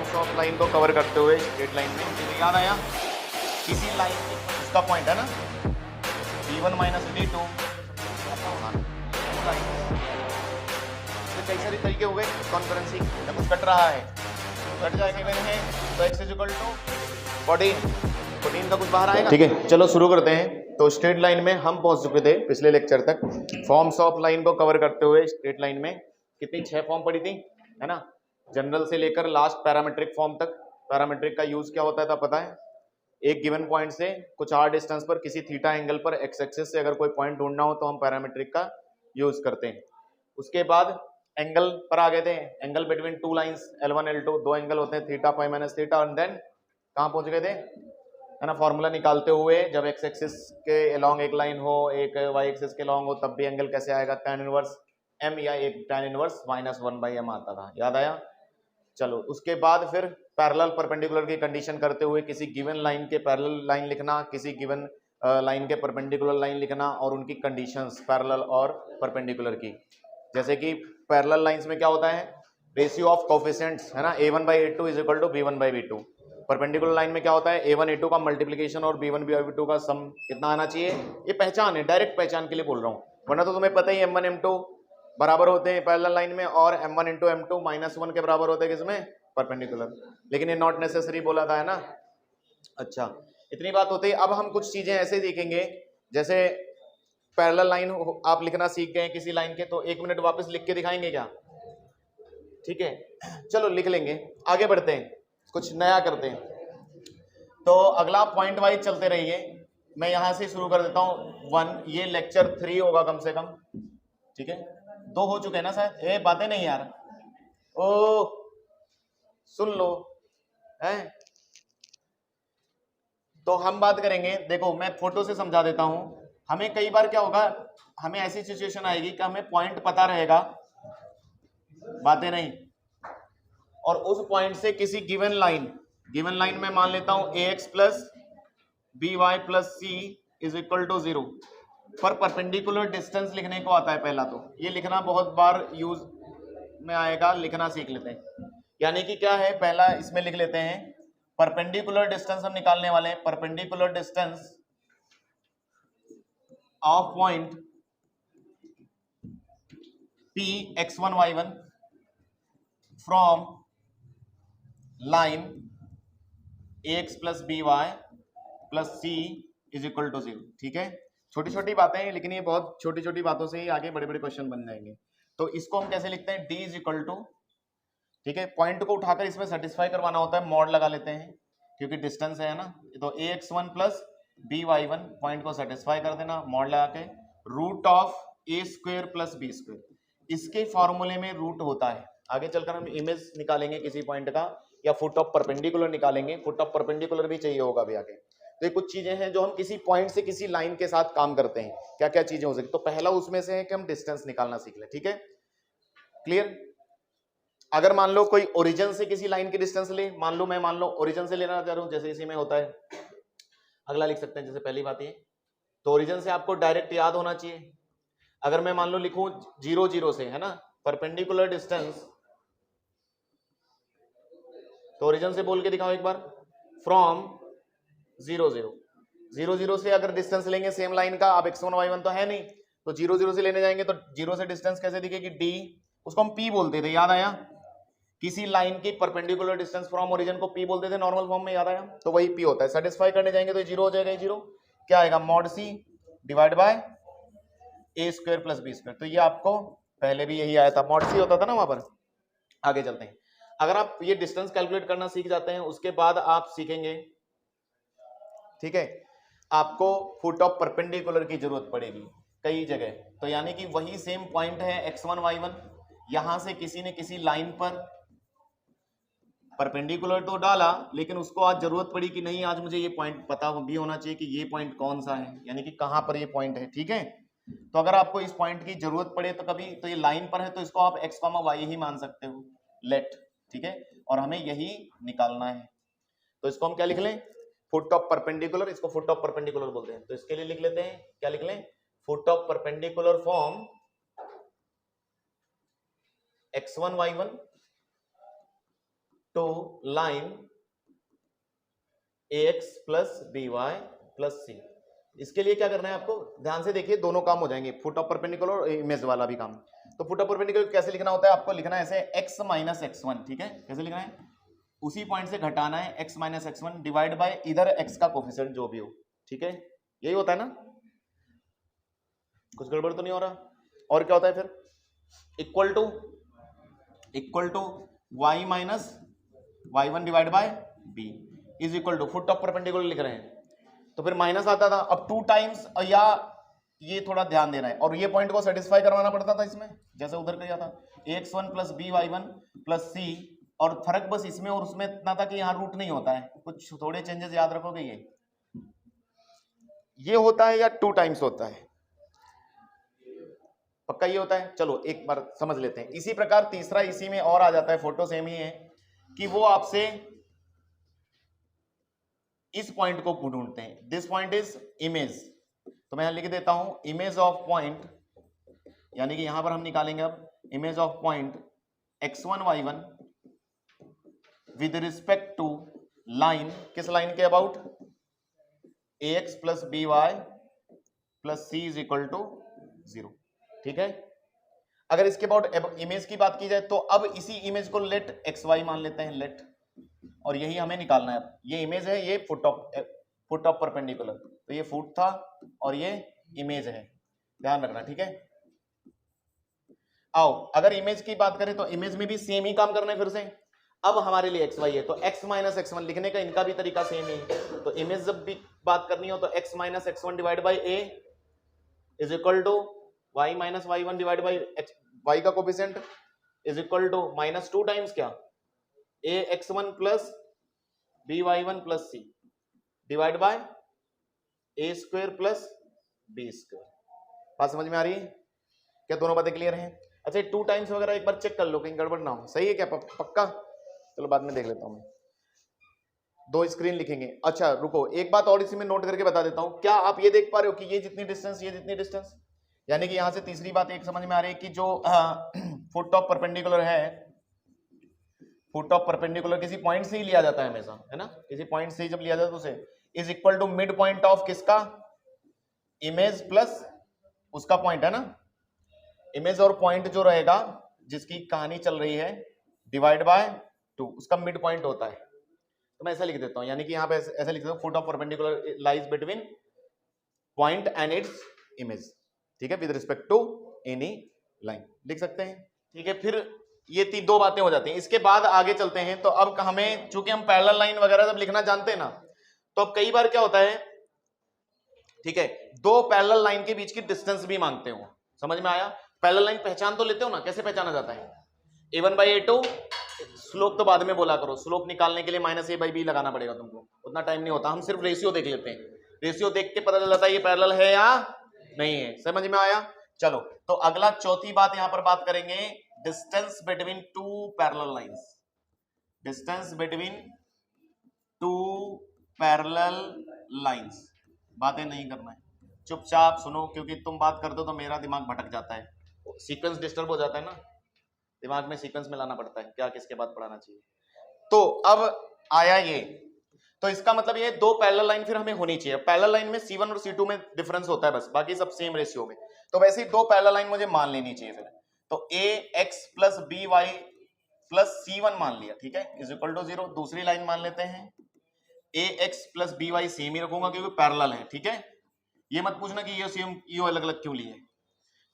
Forms of line को cover करते हुए स्ट्रेट लाइन में, मुझे याद आया किसी लाइन इसका पॉइंट है ना d1 माइनस d2, कई सारे तरीके हो गए कॉन्करेंसी, जब कुछ कट रहा है कट जाएंगे मैंने, तो x इज इक्वल टू 14 का कुछ बाहर आएगा। ठीक है, चलो शुरू करते हैं। तो स्ट्रेट लाइन में हम पहुंच चुके थे पिछले लेक्चर तक, फॉर्म्स ऑफ लाइन को कवर करते हुए स्ट्रेट लाइन में कितनी 6 फॉर्म पड़ी थी, है ना, जनरल से लेकर लास्ट पैरामेट्रिक फॉर्म तक। पैरामेट्रिक का यूज क्या होता था पता है, एक गिवन पॉइंट से कुछ आर डिस्टेंस पर किसी थीटा एंगल पर एक्स एक्सिस से अगर कोई पॉइंट ढूंढना हो तो हम पैरामेट्रिक का यूज करते हैं। उसके बाद एंगल पर आ गए थे, angle between two lines L1 L2, दो एंगल होते हैं theta phi minus theta, and then कहाँ पहुंच गए थे, है ना, फॉर्मूला निकालते हुए जब एक्स एक्सिस के अलोंग एक लाइन हो, एक वाई एक्सिस के अलोंग हो, तब भी एंगल कैसे आएगा, tan इनवर्स m या एक tan इनवर्स -1/m आता था, याद आया। चलो उसके बाद फिर पैरेलल परपेंडिकुलर की कंडीशन करते हुए किसी गिवन लाइन के पैरेलल लाइन लिखना, किसी गिवन लाइन के परपेंडिकुलर लाइन लिखना और उनकी कंडीशंस पैरेलल और परपेंडिकुलर की। जैसे कि पैरेलल लाइंस में क्या होता है, रेशियो ऑफ कोफिशिएंट्स, है ना, a1/a2 is equal to b1/b2। Perpendicular line में क्या होता है, a1 a2 का मल्टीप्लिकेशन और b1 b2 का सम कितना आना चाहिए। ये पहचान है, डायरेक्ट पहचान के लिए बोल रहा हूँ, वरना तो तुम्हें पता ही m1 m2 बराबर होते हैं पैरेलल लाइन में, और m1 इंटू m2 -1 के बराबर होते हैं किसमें, परपेंडिकुलर। लेकिन ये नॉट नेसेसरी बोला था, है ना। अच्छा, इतनी बात होती है। अब हम कुछ चीजें ऐसे देखेंगे, जैसे पैरेलल लाइन आप लिखना सीख गए किसी लाइन के, तो 1 मिनट वापस लिख के दिखाएंगे क्या, ठीक है, चलो लिख लेंगे, आगे बढ़ते हैं, कुछ नया करते हैं। तो अगला पॉइंट वाइज चलते रहिए, मैं यहां से शुरू कर देता हूं 1, ये लेक्चर 3 होगा कम से कम, ठीक है, 2 हो चुके हैं ना शायद, ए बातें नहीं यार, ओ सुन लो, है। तो हम बात करेंगे, देखो मैं फोटो से समझा देता हूं। हमें कई बार क्या होगा, हमें ऐसी सिचुएशन आएगी कि हमें पॉइंट पता रहेगा, बातें नहीं, और उस पॉइंट से किसी गिवन लाइन में मान लेता हूं ax plus by plus c is equal to 0 पर परपेंडिकुलर डिस्टेंस लिखने को आता है पहला, तो ये लिखना बहुत बार यूज में आएगा, लिखना सीख लेते हैं। यानी कि क्या है, पहला इसमें लिख लेते हैं परपेंडिकुलर डिस्टेंस हम निकालने वाले हैं, perpendicular distance of point p x1 y1 from line ax plus by plus c is equal to 0। ठीक है, छोटी छोटी बातें हैं, लेकिन ये बहुत छोटी छोटी बातों से ही आगे बड़े बड़े क्वेश्चन बन जाएंगे। तो इसको हम कैसे लिखते हैं, d इज इक्वल टू, ठीक है, पॉइंट को उठाकर इसमें सेटिस्फाई करवाना होता है, मॉड लगा लेते हैं क्योंकि डिस्टेंस है ना, तो ax1 प्लस by1 पॉइंट को सेटिस्फाई कर देना, मॉड लगा के, root of a square plus b square, इसके फॉर्मूले में रूट होता है। आगे चलकर हम इमेज निकालेंगे किसी पॉइंट का, या फुट ऑफ परपेंडिकुलर निकालेंगे, फुट ऑफ परपेंडिकुलर भी चाहिए होगा अभी आगे। तो ये कुछ चीजें हैं जो हम किसी पॉइंट से किसी लाइन के साथ काम करते हैं, क्या क्या चीजें हो सकती। तो पहला उसमें से है कि हम डिस्टेंस निकालना सीख लें, ठीक है, क्लियर। अगर मान लो कोई ओरिजिन से किसी लाइन की डिस्टेंस ले, मान लो ओरिजिन से लेना चाह रहा हूं, जैसे इसी में होता है, अगला लिख सकते हैं, जैसे पहली बात ये, तो ओरिजिन से आपको डायरेक्ट याद होना चाहिए। अगर मैं मान लो लिखूं 0 0 से, है ना, परपेंडिकुलर डिस्टेंस, तो ओरिजिन से बोल के दिखाओ एक बार, फ्रॉम 0 0 से अगर डिस्टेंस लेंगे सेम लाइन का, अब x1 y1 तो है नहीं, तो 0 0 से लेने जाएंगे, तो 0 से डिस्टेंस कैसे दिखेगी, d, उसको हम p बोलते थे, याद आया, किसी लाइन की परपेंडिकुलर डिस्टेंस फ्रॉम ओरिजिन को p बोलते थे नॉर्मल फॉर्म में, याद आया, तो वही p होता है। सेटिस्फाई करने जाएंगे तो 0 हो जाएगा, 0 क्या आएगा, mod c divide by a square plus b square, तो ये आपको पहले भी यही आया था, मॉड c होता था ना वहां पर। आगे चलते हैं, अगर आप ये डिस्टेंस कैलकुलेट करना सीख जाते हैं, उसके बाद आप सीखेंगे, ठीक है, आपको फुट ऑफ परपेंडिकुलर की जरूरत पड़ेगी कई जगह। तो यानी कि वही सेम पॉइंट है x1 y1, यहां से किसी ने किसी लाइन पर परपेंडिकुलर तो डाला, लेकिन उसको आज जरूरत पड़ी कि नहीं, आज मुझे ये पॉइंट पता भी होना चाहिए कि ये पॉइंट कौन सा है, यानी कि कहां पर ये पॉइंट है, ठीक है। तो अगर आपको इस पॉइंट की जरूरत पड़े तो कभी, तो ये लाइन पर है तो इसको आप x, y ही मान सकते हो, लेट, ठीक है, और हमें यही निकालना है। तो इसको हम क्या लिख लें, फुट ऑफ परपेंडिकुलर, इसको फुट ऑफ परपेंडिकुलर बोलते हैं। तो इसके लिए लिख लेते हैं, क्या लिख लें, foot of perpendicular form x1 y1 to line ax plus by plus C. इसके लिए क्या करना है आपको, ध्यान से देखिए, दोनों काम हो जाएंगे, फुट ऑफ परपेंडिकुलर और इमेज वाला भी काम। तो फुट ऑफ परपेंडिकुलर कैसे लिखना होता है, आपको लिखना है ऐसे x माइनस x1, ठीक है, कैसे लिखना है, उसी पॉइंट से घटाना है x minus x1 divide by इधर x का कोफिशिएंट जो भी हो, ठीक है, यही होता है ना, कुछ गड़बड़ तो नहीं हो रहा। और क्या होता है फिर, equal to y minus y1 divide by b is equal to foot of perpendicular लिख रहे हैं, तो फिर माइनस आता था, अब 2 टाइम्स, या ये थोड़ा ध्यान देना है, और ये पॉइंट को सेटिस्फाई करवाना पड़ता था इसमें, जैसे उधर किया था ax1 plus by1 plus c, और फर्क बस इसमें और उसमें इतना था कि यहाँ रूट नहीं होता है, कुछ थोड़े चेंजेस याद रखोगे, ये होता है या 2 टाइम्स होता है, पक्का ये होता है। चलो एक बार समझ लेते हैं। इसी प्रकार तीसरा इसी में और आ जाता है, फोटो सेम ही है, कि वो आपसे इस पॉइंट को ढूंढते हैं, दिस पॉइंट इज इमेज, तो मैं यहां लिख देता हूं इमेज ऑफ पॉइंट, यानी कि यहां पर हम निकालेंगे अब image of point x1 y1 with respect to line, किस लाइन के about, ax plus by plus c is equal to 0, ठीक है। अगर इसके अबाउट इमेज की बात की जाए तो अब इसी इमेज को लेट xy मान लेते हैं, लेट, और यही हमें निकालना है। ये इमेज है, ये फुट ऑफ परपेंडिकुलर, तो ये फुट था और ये इमेज है, ध्यान रखना, ठीक है। आओ अगर इमेज की बात करें तो इमेज में भी सेम ही काम करना है फिर से। अब हमारे लिए xy है तो x माइनस x1 लिखने का इनका भी तरीका सेम ही, तो इमेज जब भी बात करनी हो तो x minus x1 divide by a is equal to y minus y1 divide by y का coefficient is equal to minus 2 times क्या, a x1 plus b y1 plus c divide by a square plus b square. बात समझ में आ रही है क्या, दोनों बातें क्लियर हैं। अच्छा 2 टाइम्स वगैरह एक बार चेक कर लो कहीं गड़बड़ ना हो, सही है क्या, पक्का, चलो बाद में देख लेता हूं मैं, 2 स्क्रीन लिखेंगे। अच्छा रुको, एक बात और इसी में नोट करके बता देता हूं, क्या आप ये देख पा रहे हो कि ये जितनी डिस्टेंस, ये जितनी डिस्टेंस, यानी कि यहां से तीसरी बात एक समझ में आ रही है कि जो फुट ऑफ परपेंडिकुलर है, फुट ऑफ परपेंडिकुलर किसी पॉइंट से ही लिया जाता है हमेशा, है ना, किसी पॉइंट से ही जब लिया जाता है तो उसे is equal to mid point of किसका, इमेज प्लस उसका पॉइंट, है ना, इमेज और पॉइंट जो रहेगा जिसकी कहानी चल रही है डिवाइड बाय 2, उसका मिड पॉइंट होता है। तो मैं ऐसा लिख देता हूं, यानी कि यहां पे ऐसा लिख देता हूं, foot of perpendicular lies between point and its image, ठीक है, with respect to any line लिख सकते हैं, ठीक है। फिर ये 2 बातें हो जाती हैं। इसके बाद आगे चलते हैं, तो अब हमें चूंकि हम पैरेलल लाइन वगैरह जब लिखना जानते हैं ना, तो अब कई बार क्या होता है, ठीक है, 2 पैरेलल लाइन के बीच की डिस्टेंस भी मांगते हो, समझ में आया। पैरेलल लाइन पहचान तो लेते हो ना, कैसे पहचाना जाता है, a1 बाई a2, स्लोप तो बाद में बोला करो, स्लोप निकालने के लिए माइनस a बाई b लगाना पड़ेगा तुमको, उतना टाइम नहीं होता, हम सिर्फ रेशियो देख लेते हैं, रेशियो देख के पता चल जाता है ये पैरेलल है या नहीं है, समझ में आया। चलो तो अगला चौथी बात यहां पर बात करेंगे, distance between 2 parallel lines, distance between 2 parallel lines. बातें नहीं करना है, चुपचाप सुनो, क्योंकि तुम बात कर दो तो मेरा दिमाग भटक जाता है, सीक्वेंस डिस्टर्ब हो जाता है ना, दिमाग में सीक्वेंस में लाना पड़ता है, क्या किसके बाद पढ़ाना चाहिए। तो अब आया ये, तो इसका मतलब ये 2 पैरेलल लाइन फिर हमें होनी चाहिए। पैरेलल लाइन में C1 और C2 में डिफरेंस होता है बस, बाकी सब सेम रेशियो में, तो वैसे ही 2 पैरेलल लाइन मुझे मान लेनी चाहिए फिर। तो ax plus by plus C1 मान लिया, ठीक है, इज इक्वल टू 0। दूसरी लाइन मान लेते हैं ax प्लस by, सेम ही रखूंगा क्योंकि पैरेलल है, ठीक है। ये मत पूछना कि ये सेम ये अलग अलग क्यों लिए,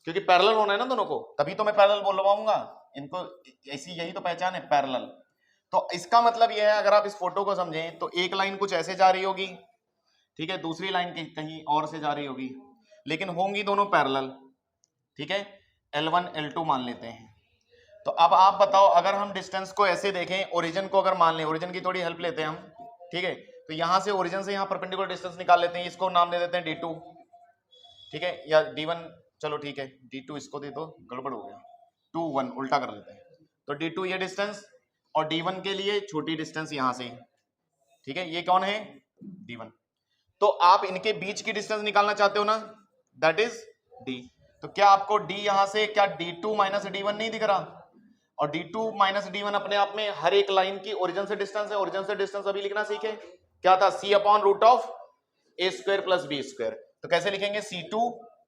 क्योंकि पैरेलल होना है ना दोनों को, तभी तो मैं पैरेलल बोलवाऊंगा इनको, ऐसी यही तो पहचान है पैरेलल। तो इसका मतलब ये है, अगर आप इस फोटो को समझें तो एक लाइन कुछ ऐसे जा रही होगी, ठीक है, दूसरी लाइन कहीं और से जा रही होगी, लेकिन होंगी दोनों पैरेलल, ठीक है। L1 L2 मान लेते हैं। तो अब आप बताओ, अगर हम डिस्टेंस को ऐसे देखें, ओरिजिन को अगर मान लें, ओरिजिन की थोड़ी हेल्प लेते हैं हम, ठीक है, तो यहां से ओरिजिन से यहां परपेंडिकुलर डिस्टेंस निकाल लेते हैं, इसको नाम दे देते हैं D2, ठीक है, या D1, चलो ठीक है D2 इसको दे दो, गड़बड़ हो गया, 2 1 उल्टा कर लेते हैं। तो D2 ये डिस्टेंस, और D1 के लिए छोटी डिस्टेंस यहां से, ठीक है, ये कौन है, D1। तो आप इनके बीच की डिस्टेंस निकालना चाहते हो ना, दैट इज D। तो क्या आपको D यहां से क्या D2 माइनस D1 नहीं दिख रहा, और d2 माइनस d1 अपने आप में हर एक लाइन की ओरिजिन से डिस्टेंस है। ओरिजिन से डिस्टेंस अभी लिखना सीखे, क्या था, c upon root of a square plus b square. तो कैसे लिखेंगे, c2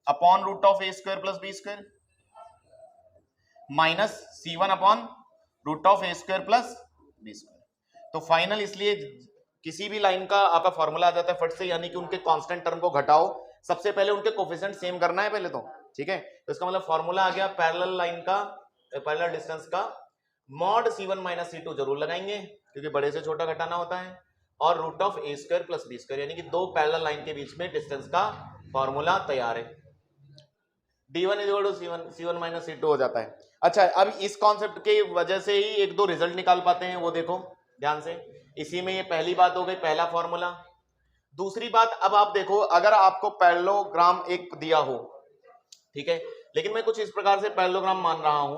upon root of a square plus b square minus c1 upon root of a square plus b square. तो फाइनल, इसलिए किसी भी लाइन का आपका फॉर्मूला आ जाता है फट से, यानी कि उनके कांस्टेंट टर्म को घटाओ, सबसे पहले उनके कोफिशिएंट सेम करना है पहले तो, ठीक है। तो इसका मतलब फॉर्मूला आ गया पैरेलल लाइन का, पैरेलल डिस्टेंस का मॉड c1 माइनस c2 जरूर लगाएंगे क्योंकि बड़े से छोटा घटाना होता है, और root of a square plus b square, यानी कि दो पैरेलल लाइन के बीच में डिस्टेंस का फॉर्मूला तैयार है। d1 equal to c1 minus c2 हो जाता है। अच्छा, अब इस कॉन्सेप्ट की वजह से ही एक दो रिजल्ट निकाल पाते हैं, वो देखो ध्यान से। इसी में ये पहली बात हो गई, पहला फॉर्मूला। दूसरी बात, अब आप देखो, अगर आपको पैरेललोग्राम एक दिया हो, ठीक है, लेकिन मैं कुछ इस प्रकार से पैरेललोग्राम मान रहा हूं,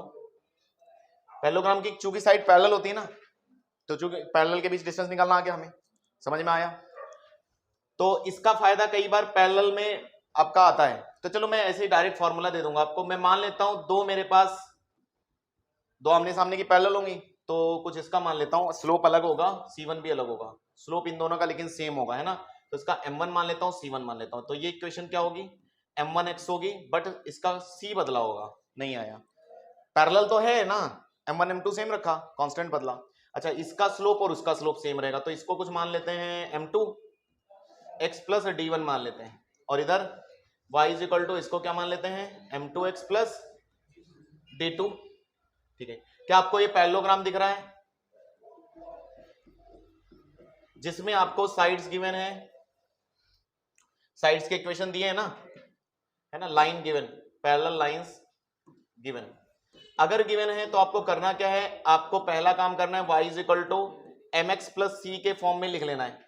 पैरेललोग्राम की चूंकि साइड पैरेलल होती है ना, तो चूंकि पैरेलल के बीच डिस्टेंस निकालना आ गया, हमें समझ में आया। तो इसका फायदा कई बार पैरेलल में आपका आता है। तो चलो मैं ऐसे ही डायरेक्ट फॉर्मूला दे दूंगा आपको। मैं मान लेता हूं दो मेरे पास दो आमने सामने की पैरेलल होंगी, तो कुछ इसका मान लेता हूं, स्लोप अलग होगा, c1 भी अलग होगा, स्लोप इन दोनों का लेकिन सेम होगा, है ना। तो इसका m1 मान लेता हूं, c1 मान लेता हूं, तो ये इक्वेशन क्या होगी, m1x होगी, बट इसका c बदला होगा, नहीं आया। पैरेलल तो है ना, m1 m2 सेम रखा, कांस्टेंट बदला। अच्छा, इसका स्लोप और उसका स्लोप सेम रहेगा, तो इसको कुछ मान लेते हैं m2 x प्लस d1 मान लेते हैं, और इधर y इज इक्वल टू इसको क्या मान लेते हैं, m2x प्लस d2, ठीक है। क्या आपको ये पैरेललोग्राम दिख रहा है जिसमें आपको साइड्स गिवन है, साइड्स के इक्वेशन दिए हैं ना, है ना, line given, parallel lines given. अगर गिवन है तो आपको करना क्या है, आपको पहला काम करना है y is equal to mx plus c के फॉर्म में लिख लेना है,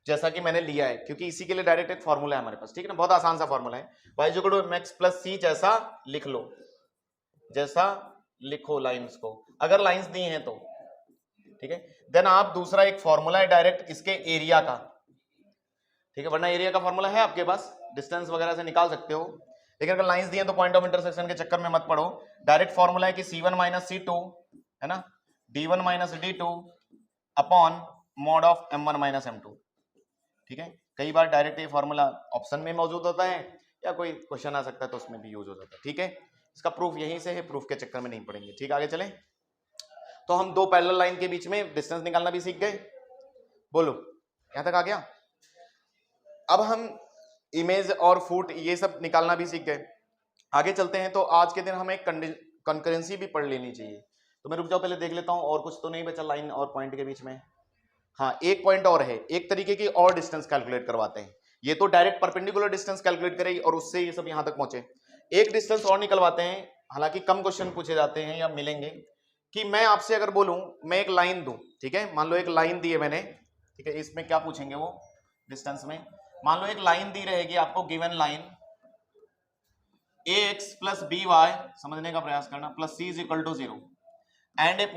जैसा कि मैंने लिया है, क्योंकि इसी के लिए डायरेक्ट एक फॉर्मूला है हमारे पास, ठीक है ना, बहुत आसान सा फॉर्मूला है। y is equal to mx plus c जैसा लिख लो, जैसा लिखो लाइंस को, अगर लाइंस दी हैं तो, ठीक है। देन आप दूसरा एक फॉर्मूला है डायरेक्ट इसके एरिया का, ठीक है, वरना एरिया का फॉर्मूला है आपके पास, डिस्टेंस वगैरह से निकाल सकते हो, लेकिन अगर लाइंस दी हैं तो पॉइंट ऑफ इंटरसेक्शन के चक्कर में मत पड़ो। डायरेक्ट फॉर्मूला है कि c1 माइनस c2, है ना, d1 minus d2 upon mod of m1 minus m2, ठीक है। कई बार डायरेक्ट ये फॉर्मूला ऑप्शन में मौजूद होता है, या कोई क्वेश्चन आ सकता है तो उसमें भी यूज हो जाता है, ठीक है। इसका प्रूफ यहीं से है, प्रूफ के चक्कर में नहीं पड़ेंगे, ठीक। आगे चलें, तो हम दो पैरेलल लाइन के बीच में डिस्टेंस निकालना भी सीख गए, बोलो यहां तक आ गया। अब हम इमेज और फुट ये सब निकालना भी सीख गए, आगे चलते हैं। तो आज के दिन हमें कंकरेंसी भी पढ़ लेनी चाहिए, तो मैं रुक जाओ, पहले देख लेता हूं और कुछ तो नहीं बचा लाइन और पॉइंट के बीच में। हाँ, एक पॉइंट और है, एक तरीके की और डिस्टेंस कैलकुलेट करवाते हैं। ये तो डायरेक्ट परपेंडिकुलर डिस्टेंस कैलकुलेट करेगी और उससे ये सब यहां तक पहुंचे। एक डिस्टेंस और निकलवाते हैं, हालांकि कम क्वेश्चन पूछे जाते हैं या मिलेंगे, कि मैं आपसे अगर बोलूं, मैं एक लाइन दूं, ठीक है, मान लो एक लाइन दी है मैंने, ठीक है, इसमें क्या पूछेंगे वो डिस्टेंस में, मान लो एक लाइन दी रहेगी आपको, given line ax plus B y, समझने का प्रयास करना, plus c is equal to 0, and एक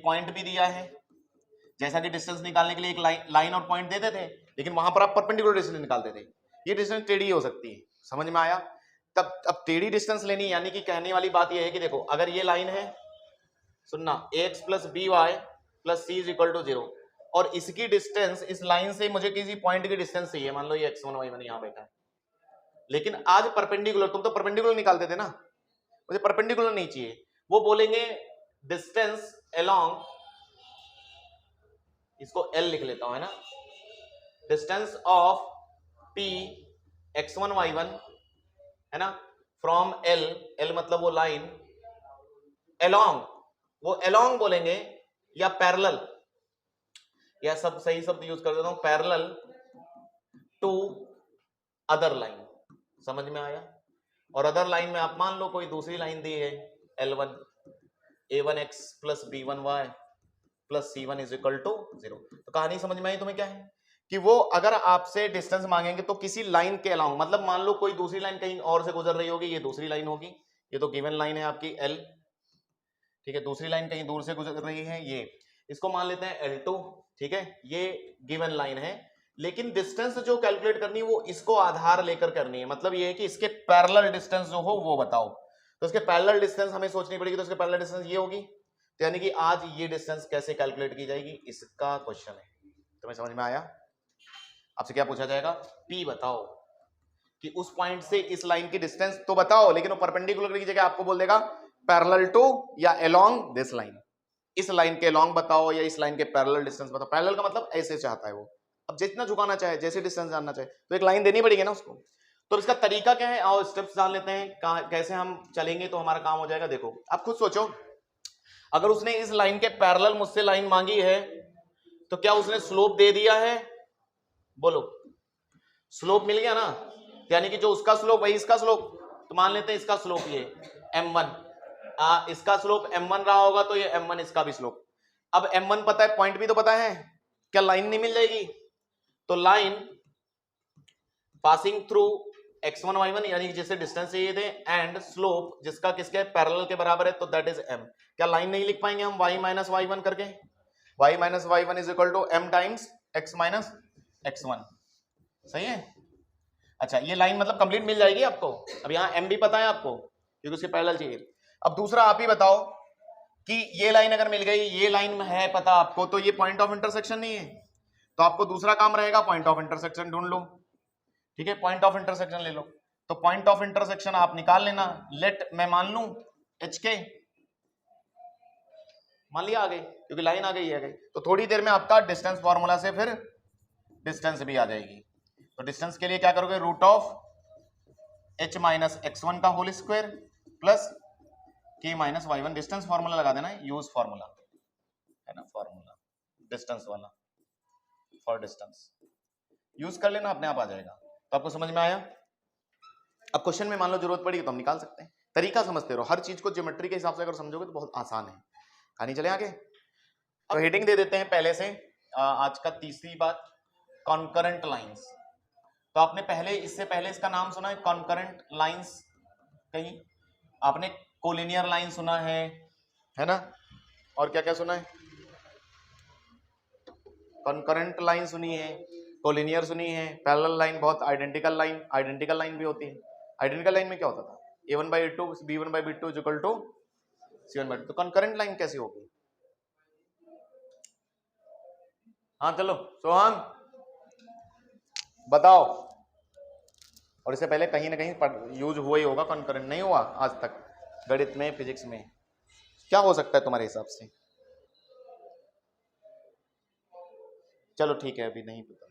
पॉइंट भी दिया है। जैसा कि डिस्टेंस निकालने के लिए एक लाइन और पॉइंट देते थे, लेकिन वहां पर आप परपेंडिकुलर डिस्टेंस निकालते थे, ये डिस्टेंस टेढ़ी हो सकती है, समझ में आया। तब अब टेढ़ी डिस्टेंस लेनी, यानी कि कहने वाली बात यह है कि देखो, अगर ये लाइन है, सुनना, ax plus B Y plus c is equal to 0, और इसकी डिस्टेंस, इस लाइन से मुझे किसी पॉइंट की डिस्टेंस चाहिए, मान लो ये x1 y1 यहां बैठा है, लेकिन आज परपेंडिकुलर, तुम तो परपेंडिकुलर निकालते थे ना, मुझे परपेंडिकुलर नहीं चाहिए, वो बोलेंगे डिस्टेंस अलोंग, इसको L लिख लेता हूं, है ना, distance of P x1 y1, है ना, फ्रॉम L मतलब वो लाइन, अलोंग, वो अलोंग बोलेंगे, या पैरेलल, या सब सही शब्द यूज कर देता हूं, पैरेलल टू अदर लाइन, समझ में आया। और अदर लाइन में आप मान लो कोई दूसरी लाइन दी है, L1 a1x plus b1y plus c1 is equal to 0, तो कहानी समझ में आई तुम्हें क्या है, कि वो अगर आपसे डिस्टेंस मांगेंगे तो किसी लाइन के अलाउंग, मतलब मान लो कोई दूसरी लाइन कहीं और से गुजर रही होगी, ये दूसरी लाइन होगी, ये तो गिवन लाइन है आपकी L, ठीक है, दूसरी लाइन कहीं दूर से गुजर रही है, ये इसको मान लेते हैं L2, ठीक है, ये गिवन लाइन है, लेकिन डिस्टेंस जो कैलकुलेट करनी है वो इसको आधार लेकर करनी है, मतलब ये है कि इसके पैरेलल डिस्टेंस जो हो वो बताओ। तो इसके पैरेलल डिस्टेंस हमें सोचनी पड़ेगी, तो इसके पैरेलल डिस्टेंस ये होगी, तो यानी कि आज ये डिस्टेंस कैसे कैलकुलेट की जाएगी, इसका क्वेश्चन है। तुम्हें समझ में आया? आपसे क्या पूछा जाएगा, P बताओ कि उस पॉइंट से इस लाइन की डिस्टेंस तो बताओ, लेकिन वो परपेंडिकुलर की जगह आपको बोल देगा पैरेलल टू या अलोंग दिस लाइन, इस लाइन के अलोंग बताओ या इस लाइन के पैरेलल डिस्टेंस बताओ। पैरेलल का मतलब ऐसे चाहता है वो, अब जितना झुकाना चाहे, जैसे डिस्टेंस जानना चाहे, तो एक लाइन देनी पड़ेगी ना उसको। तो इसका तरीका क्या है, आओ स्टेप्स जान लेते हैं, कैसे हम चलेंगे तो हमारा काम हो जाएगा। देखो आप खुद सोचो, अगर उसने इस लाइन के पैरेलल मुझसे लाइन मांगी है, तो क्या उसने स्लोप दे दिया है? बोलो, स्लोप मिल गया ना, यानी कि जो उसका स्लोप वही इसका स्लोप। तो मान लेते हैं इसका स्लोप ये m1, इसका स्लोप m1 रहा होगा, तो ये m1 इसका भी स्लोप। अब m1 पता है, पॉइंट भी तो पता है, क्या लाइन नहीं मिल जाएगी? तो line passing through x1 y1, यानी कि जैसे डिस्टेंस ये थे, एंड स्लोप जिसका किसके पैरेलल के बराबर है, तो दैट इज m। क्या लाइन नहीं लिख पाएंगे हम y माइनस y1 करके? y minus y1 is equal to m times x minus x1, सही है? अच्छा, ये लाइन मतलब कंप्लीट मिल जाएगी आपको। अब यहाँ m भी पता है आपको, क्योंकि उसके पैरेलल चाहिए। अब दूसरा आप ही बताओ कि ये लाइन अगर मिल गई, ये लाइन है पता आपको, तो ये पॉइंट ऑफ इंटरसेक्शन नहीं है, तो आपको दूसरा काम रहेगा पॉइंट ऑफ इंटरसेक्शन ढूंढ लो। ठीक है, पॉइंट ऑफ इंटरसेक्शन ले लो। तो पॉइंट ऑफ इंटरसेक्शन आप निकाल लेना। लेट मैं मान लूं एच के, मान लिया आ गई, क्योंकि लाइन आ गई है। तो थोड़ी देर में आपका डिस्टेंस फॉर्मूला से फिर डिस्टेंस भी आ जाएगी। तो डिस्टेंस के लिए क्या करोगे, root of H minus x1 का whole square plus k minus y1। Distance formula लगा देना, यूज फॉर्मूला है ना, फॉर्मूला डिस्टेंस वाला, फॉर डिस्टेंस यूज कर लेना, अपने आप आ जाएगा। तो आपको समझ में आया? अब क्वेश्चन में मान लो जरूरत पड़ी तो हम निकाल सकते हैं। तरीका समझते रहो, हर चीज को ज्योमेट्री के हिसाब से अगर समझोगे तो बहुत आसान है। कहानी चले आगे। तो हेडिंग दे देते हैं पहले से, आज का तीसरी बात, कॉन्करेंट लाइंस। तो आपने पहले, इससे पहले इसका नाम सुना है कॉन्करेंट लाइंस? कहीं आपने कोलिनियर लाइन सुना है ना? और क्या क्या सुना है? कॉन्करेंट लाइन सुनी है, कोलिनियर सुनी है, पैरेलल लाइन, बहुत आइडेंटिकल लाइन, आइडेंटिकल लाइन भी होती है। आइडेंटिकल लाइन में क्या होता था, a1/a2 b1/b2 is equal to c1/2। तो कॉन्करेंट लाइन कैसी होगी? हाँ चलो सोहन बताओ। और इससे पहले कहीं ना कहीं यूज हुआ ही होगा कॉन्करेंट, नहीं हुआ आज तक गणित में, फिजिक्स में? क्या हो सकता है तुम्हारे हिसाब से? चलो ठीक है, अभी नहीं पता।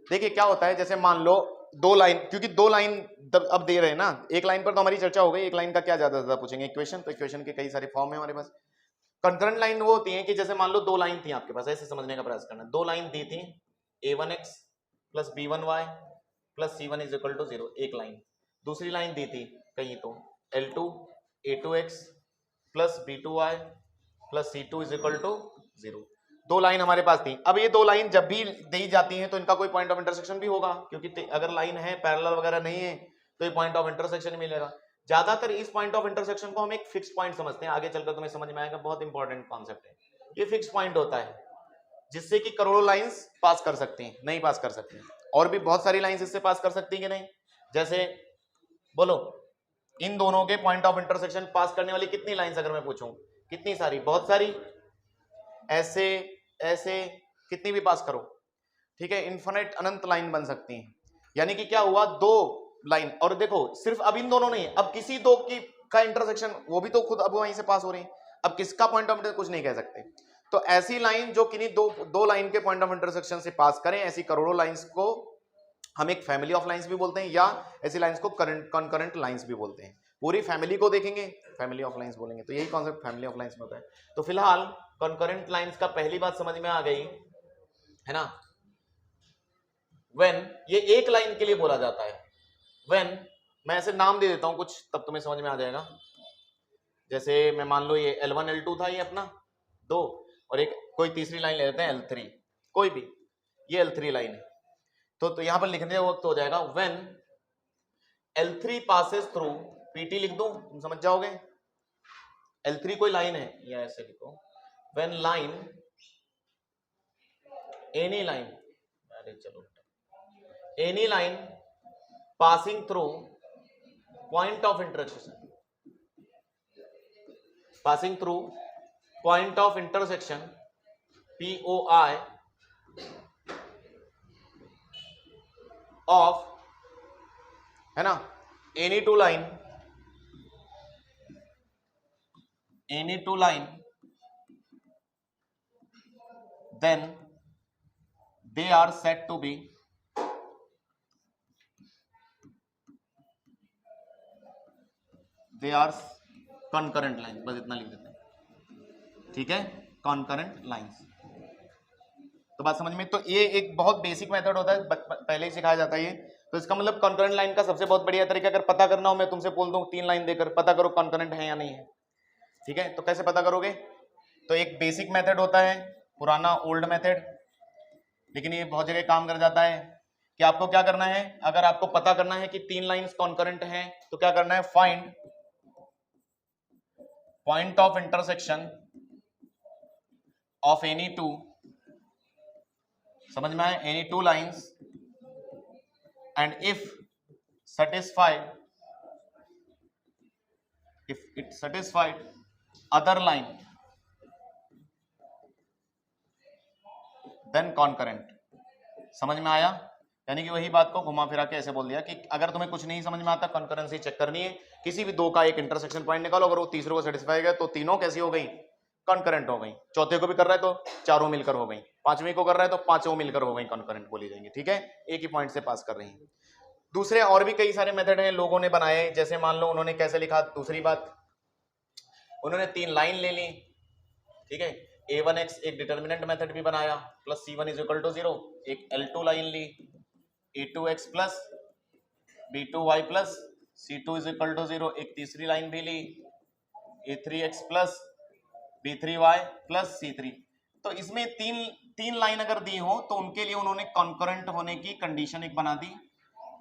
देखिए क्या होता है, जैसे मान लो दो लाइन, क्योंकि दो लाइन अब दे रहे हैं ना, एक लाइन पर तो हमारी चर्चा हो गई, एक लाइन का क्या ज्यादा ज्यादा पूछेंगे, इक्वेशन। तो इक्वेशन के कई सारे फॉर्म है हमारे पास। कंकरेंट लाइन वो होती है कि जैसे मान लो दो लाइन थी आपके पास, ऐसे समझने का प्रयास करना। दो लाइन दी थी, a1x plus b1y plus c1 is equal to 0, एक लाइन। दूसरी लाइन दी थी कहीं तो l2 a2x plus b2y plus c2 is equal to 0। दो लाइन हमारे पास थी। अब ये दो लाइन जब भी दी जाती हैं तो इनका कोई पॉइंट ऑफ इंटरसेक्शन भी होगा, क्योंकि अगर लाइन है पैरेलल वगैरह नहीं है तो ये पॉइंट ऑफ इंटरसेक्शन मिलेगा। ज्यादातर इस पॉइंट ऑफ इंटरसेक्शन को हम एक फिक्स पॉइंट समझते हैं, आगे चलकर तुम्हें समझ में आएगा, बहुत इंपॉर्टेंट कॉन्सेप्ट है। ये फिक्स पॉइंट होता है जिससे कि करोड़ों लाइंस पास कर सकती हैं, नहीं पास कर सकती, और भी बहुत सारी लाइंस इससे पास कर सकती है कि नहीं। जैसे बोलो, इन दोनों के पॉइंट ऑफ इंटरसेक्शन पास करने वाली कितनी लाइंस अगर मैं पूछूं, कितनी सारी? बहुत सारी। ऐसे ऐसे कितनी भी पास करो, ठीक है, इन्फिनिट अनंत लाइन बन सकती हैं। यानी कि क्या हुआ, दो लाइन, और देखो सिर्फ अब इन दोनों नहीं, अब किसी दो की का इंटरसेक्शन, वो भी तो खुद अब वहीं से पास हो रही है। अब किसका पॉइंट ऑफ इंटरसेक्शन कुछ नहीं कह सकते। तो ऐसी लाइन जो किन्हीं दो लाइन के पॉइंट ऑफ इंटरसेक्शन से पास करें, ऐसी करोड़ों लाइंस को हम एक फैमिली ऑफ लाइंस भी बोलते हैं, या ऐसी लाइंस को कॉन्करेंट लाइंस भी बोलते हैं। पूरी फैमिली को देखेंगे फैमिली ऑफ लाइंस बोलेंगे। तो यही कॉन्सेप्ट फैमिली ऑफ लाइंस में होता है। तो फिलहाल कॉन्करेंट लाइंस का पहली बात समझ में आ गई है ना, व्हेन, ये एक लाइन के लिए बोला जाता है। व्हेन, मैं ऐसे नाम दे देता हूं कुछ, तब तुम्हें समझ में आ जाएगा। जैसे मैं मान लो ये L1 L2 था, ये अपना दो, और एक कोई तीसरी लाइन ले लेते हैं L3, कोई भी, ये L3 लाइन है। तो यहां पर लिखने वक्त हो जाएगा when L3 passes through, PT लिख दो तुम समझ जाओगे। L3 कोई लाइन है, या ऐसे लिखो, व्हेन लाइन, एनी लाइन, अरे चलो, any line passing through point of intersection, passing through point of intersection POI of, है ना, any two line then they are said to be concurrent lines. बस इतना लिख देते हैं, ठीक है, concurrent lines. तो बात समझ में? तो ये एक बहुत बेसिक मेथड होता है, पहले ही सिखाया जाता है ये. तो इसका मतलब कॉन्करेंट लाइन का सबसे बहुत बढ़िया तरीका, अगर पता करना हो, मैं तुमसे बोल दूं 3 लाइन देकर पता करो कॉन्करेंट है या नहीं है, ठीक है. तो कैसे पता करोगे? तो एक बेसिक मेथड होता है, पुराना ओल्ड मेथड, लेकिन ये बहुत जगह काम कर जाता है. कि आपको क्या करना है, अगर आपको पता करना है कि 3 लाइंस कॉन्करेंट हैं, तो क्या करना है, find point of intersection of any two, समझ में आए, any two lines, and if it satisfied other line then concurrent. समझ में आया? यानी कि वही बात को घुमा फिरा के ऐसे बोल दिया कि अगर तुम्हें कुछ नहीं समझ में आता, कॉन्करेंसी चेक करनी है, किसी भी दो का एक इंटरसेक्शन पॉइंट निकालो, अगर वो तीसरे को सेटिस्फाई गया तो तीनों कैसी हो गई, कॉन्करेंट हो गई. चौथे को भी कर रहा है तो चारों मिलकर हो गई, पांचवी को कर रहा है तो पांचों मिलकर हो गई, कॉन्करेंट बोली जाएंगी, ठीक है. एक ही पॉइंट से पास कर रही है. दूसरे और भी कई सारे मेथड हैं लोगों ने बनाए, जैसे मान लो उन्होंने कैसे लिखा, दूसरी बात, उन्होंने 3 लाइन ले ली, ठीक है. A1x एक डिटर्मिनेंट मेथड भी बनाया, plus C1 is equal to 0, एक L2 लाइन ली, A2x plus B2y plus C2 is equal to 0, एक तीसरी लाइन भी ली, A3x plus B3y plus C3. तो इसमें तीन लाइन अगर दी हो तो उनके लिए उन्होंने कॉन्करेंट होने की कंडीशन एक बना दी.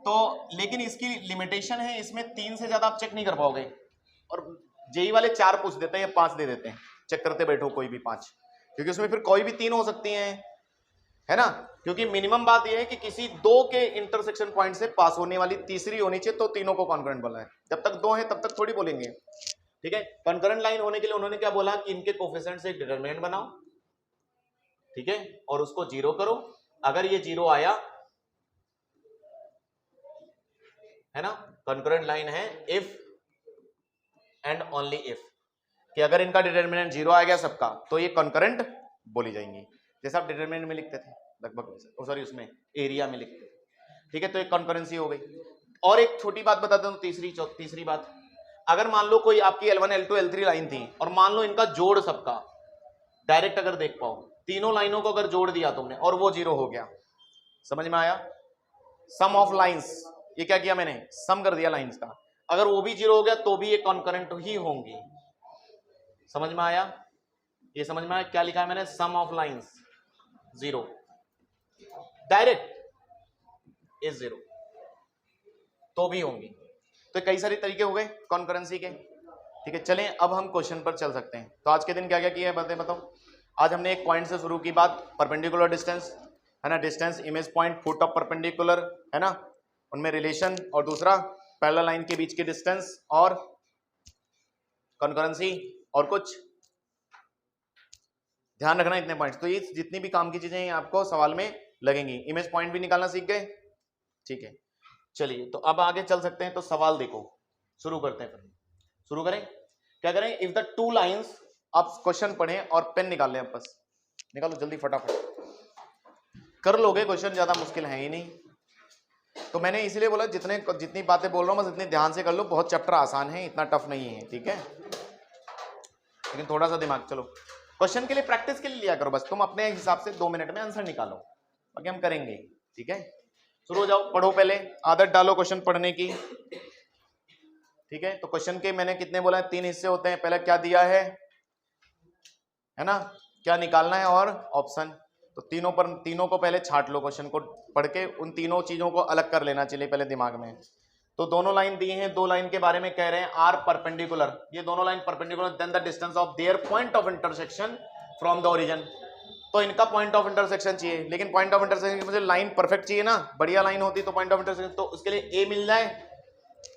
तो लेकिन इसकी लिमिटेशन है, इसमें 3 से ज्यादा आप चेक नहीं कर पाओगे, और जेई वाले 4 पूछ देते हैं या 5 दे देते हैं, चेक करते बैठो कोई भी 5, क्योंकि उसमें फिर कोई भी 3 हो सकती हैं, है ना. क्योंकि मिनिमम बात यह है कि किसी 2 के इंटरसेक्शन पॉइंट से पास होने वाली तीसरी होनी चाहिए, तो तीनों को कॉन्करेंट बोला है. जब तक 2 है तब तक थोड़ी बोलेंगे, ठीक है. कॉन्करेंट लाइन होने के लिए उन्होंने क्या बोला कि इनके कोफिशिएंट से एक डिटरमिनेंट बनाओ, ठीक है, और उसको 0 करो. अगर ये 0 आया, है ना, कॉन्करेंट लाइन है इफ एंड ओनली इफ, कि अगर इनका डिटरमिनेंट 0 आ गया सबका, तो ये कॉन्करेंट बोली जाएंगी. जैसे आप डिटरमिनेंट में लिखते थे लगभग, सॉरी उसमें एरिया में लिखते थे, ठीक है. तो एक कॉन्करेंसी हो गई. और एक छोटी बात बता दूं, तीसरी बात, अगर मान लो कोई आपकी L1 L2 L3 लाइन थी, और मान लो इनका जोड़ सबका डायरेक्ट अगर देख पाओ, तीनों लाइनों को अगर जोड़ दिया तुमने और वो 0 हो गया, समझ में आया? सम ऑफ लाइंस, ये क्या किया मैंने, सम कर दिया लाइंस का, अगर वो भी 0 हो गया तो भी ये कॉन्करेंट ही होंगी. समझ में आया? ये समझ में आया क्या लिखा है मैंने, सम ऑफ लाइंस 0, डायरेक्ट इज 0, तो भी होंगी. तो कई सारे तरीके हो गए कॉन्करेंसी के, ठीक है. चलें अब हम क्वेश्चन पर चल सकते हैं. तो आज के दिन क्या क्या किया है बताओ. आज हमने एक पॉइंट से शुरू की बात, परपेंडिकुलर डिस्टेंस, है ना, distance, image point, foot of perpendicular, है ना, उनमें रिलेशन, और दूसरा पैरेलल लाइन के बीच के डिस्टेंस, और कॉन्करेंसी, और कुछ ध्यान रखना इतने पॉइंट्स. तो ये जितनी भी काम की चीजें हैं आपको सवाल में लगेंगी. इमेज पॉइंट भी निकालना सीख गए, ठीक है. चलिए तो अब आगे चल सकते हैं. तो सवाल देखो, शुरू करते हैं. फिर शुरू करें, क्या करें, इफ द 2 लाइंस, आप क्वेश्चन पढ़ें और पेन निकाल लें, बस निकालो जल्दी फटाफट, कर लोगे क्वेश्चन, ज्यादा मुश्किल है ही नहीं. तो मैंने इसीलिए बोला जितनी बातें बोल रहा हूं बस इतनी ध्यान से कर लो, बहुत चैप्टर आसान है, इतना टफ नहीं है, ठीक है, लेकिन थोड़ा सा दिमाग. चलो क्वेश्चन के लिए प्रैक्टिस के लिए लिया करो, बस तुम अपने हिसाब से 2 मिनट में आंसर निकालो, बाकी हम करेंगे, ठीक है. शुरू हो जाओ, पढ़ो, पहले आदत डालो क्वेश्चन पढ़ने की, ठीक है. तो क्वेश्चन के मैंने कितने बोला है, 3 हिस्से होते हैं. पहले क्या दिया है ना, क्या निकालना है, और ऑप्शन. तो तीनों को पहले छाट लो, क्वेश्चन को पढ़ के उन तीनों चीजों को अलग कर लेना चाहिए पहले दिमाग में. तो दोनों लाइन दी हैं, 2 लाइन के बारे में कह रहे हैं, आर परपेंडिकुलर, ये दोनों line perpendicular, then the distance of their point of intersection from the origin. तो इनका पॉइंट ऑफ इंटरसेक्शन चाहिए, लेकिन पॉइंट ऑफ इंटरसेक्शन की मुझे लाइन परफेक्ट चाहिए ना, बढ़िया लाइन होती तो पॉइंट ऑफ इंटरसेक्शन, तो उसके लिए ए मिल जाए,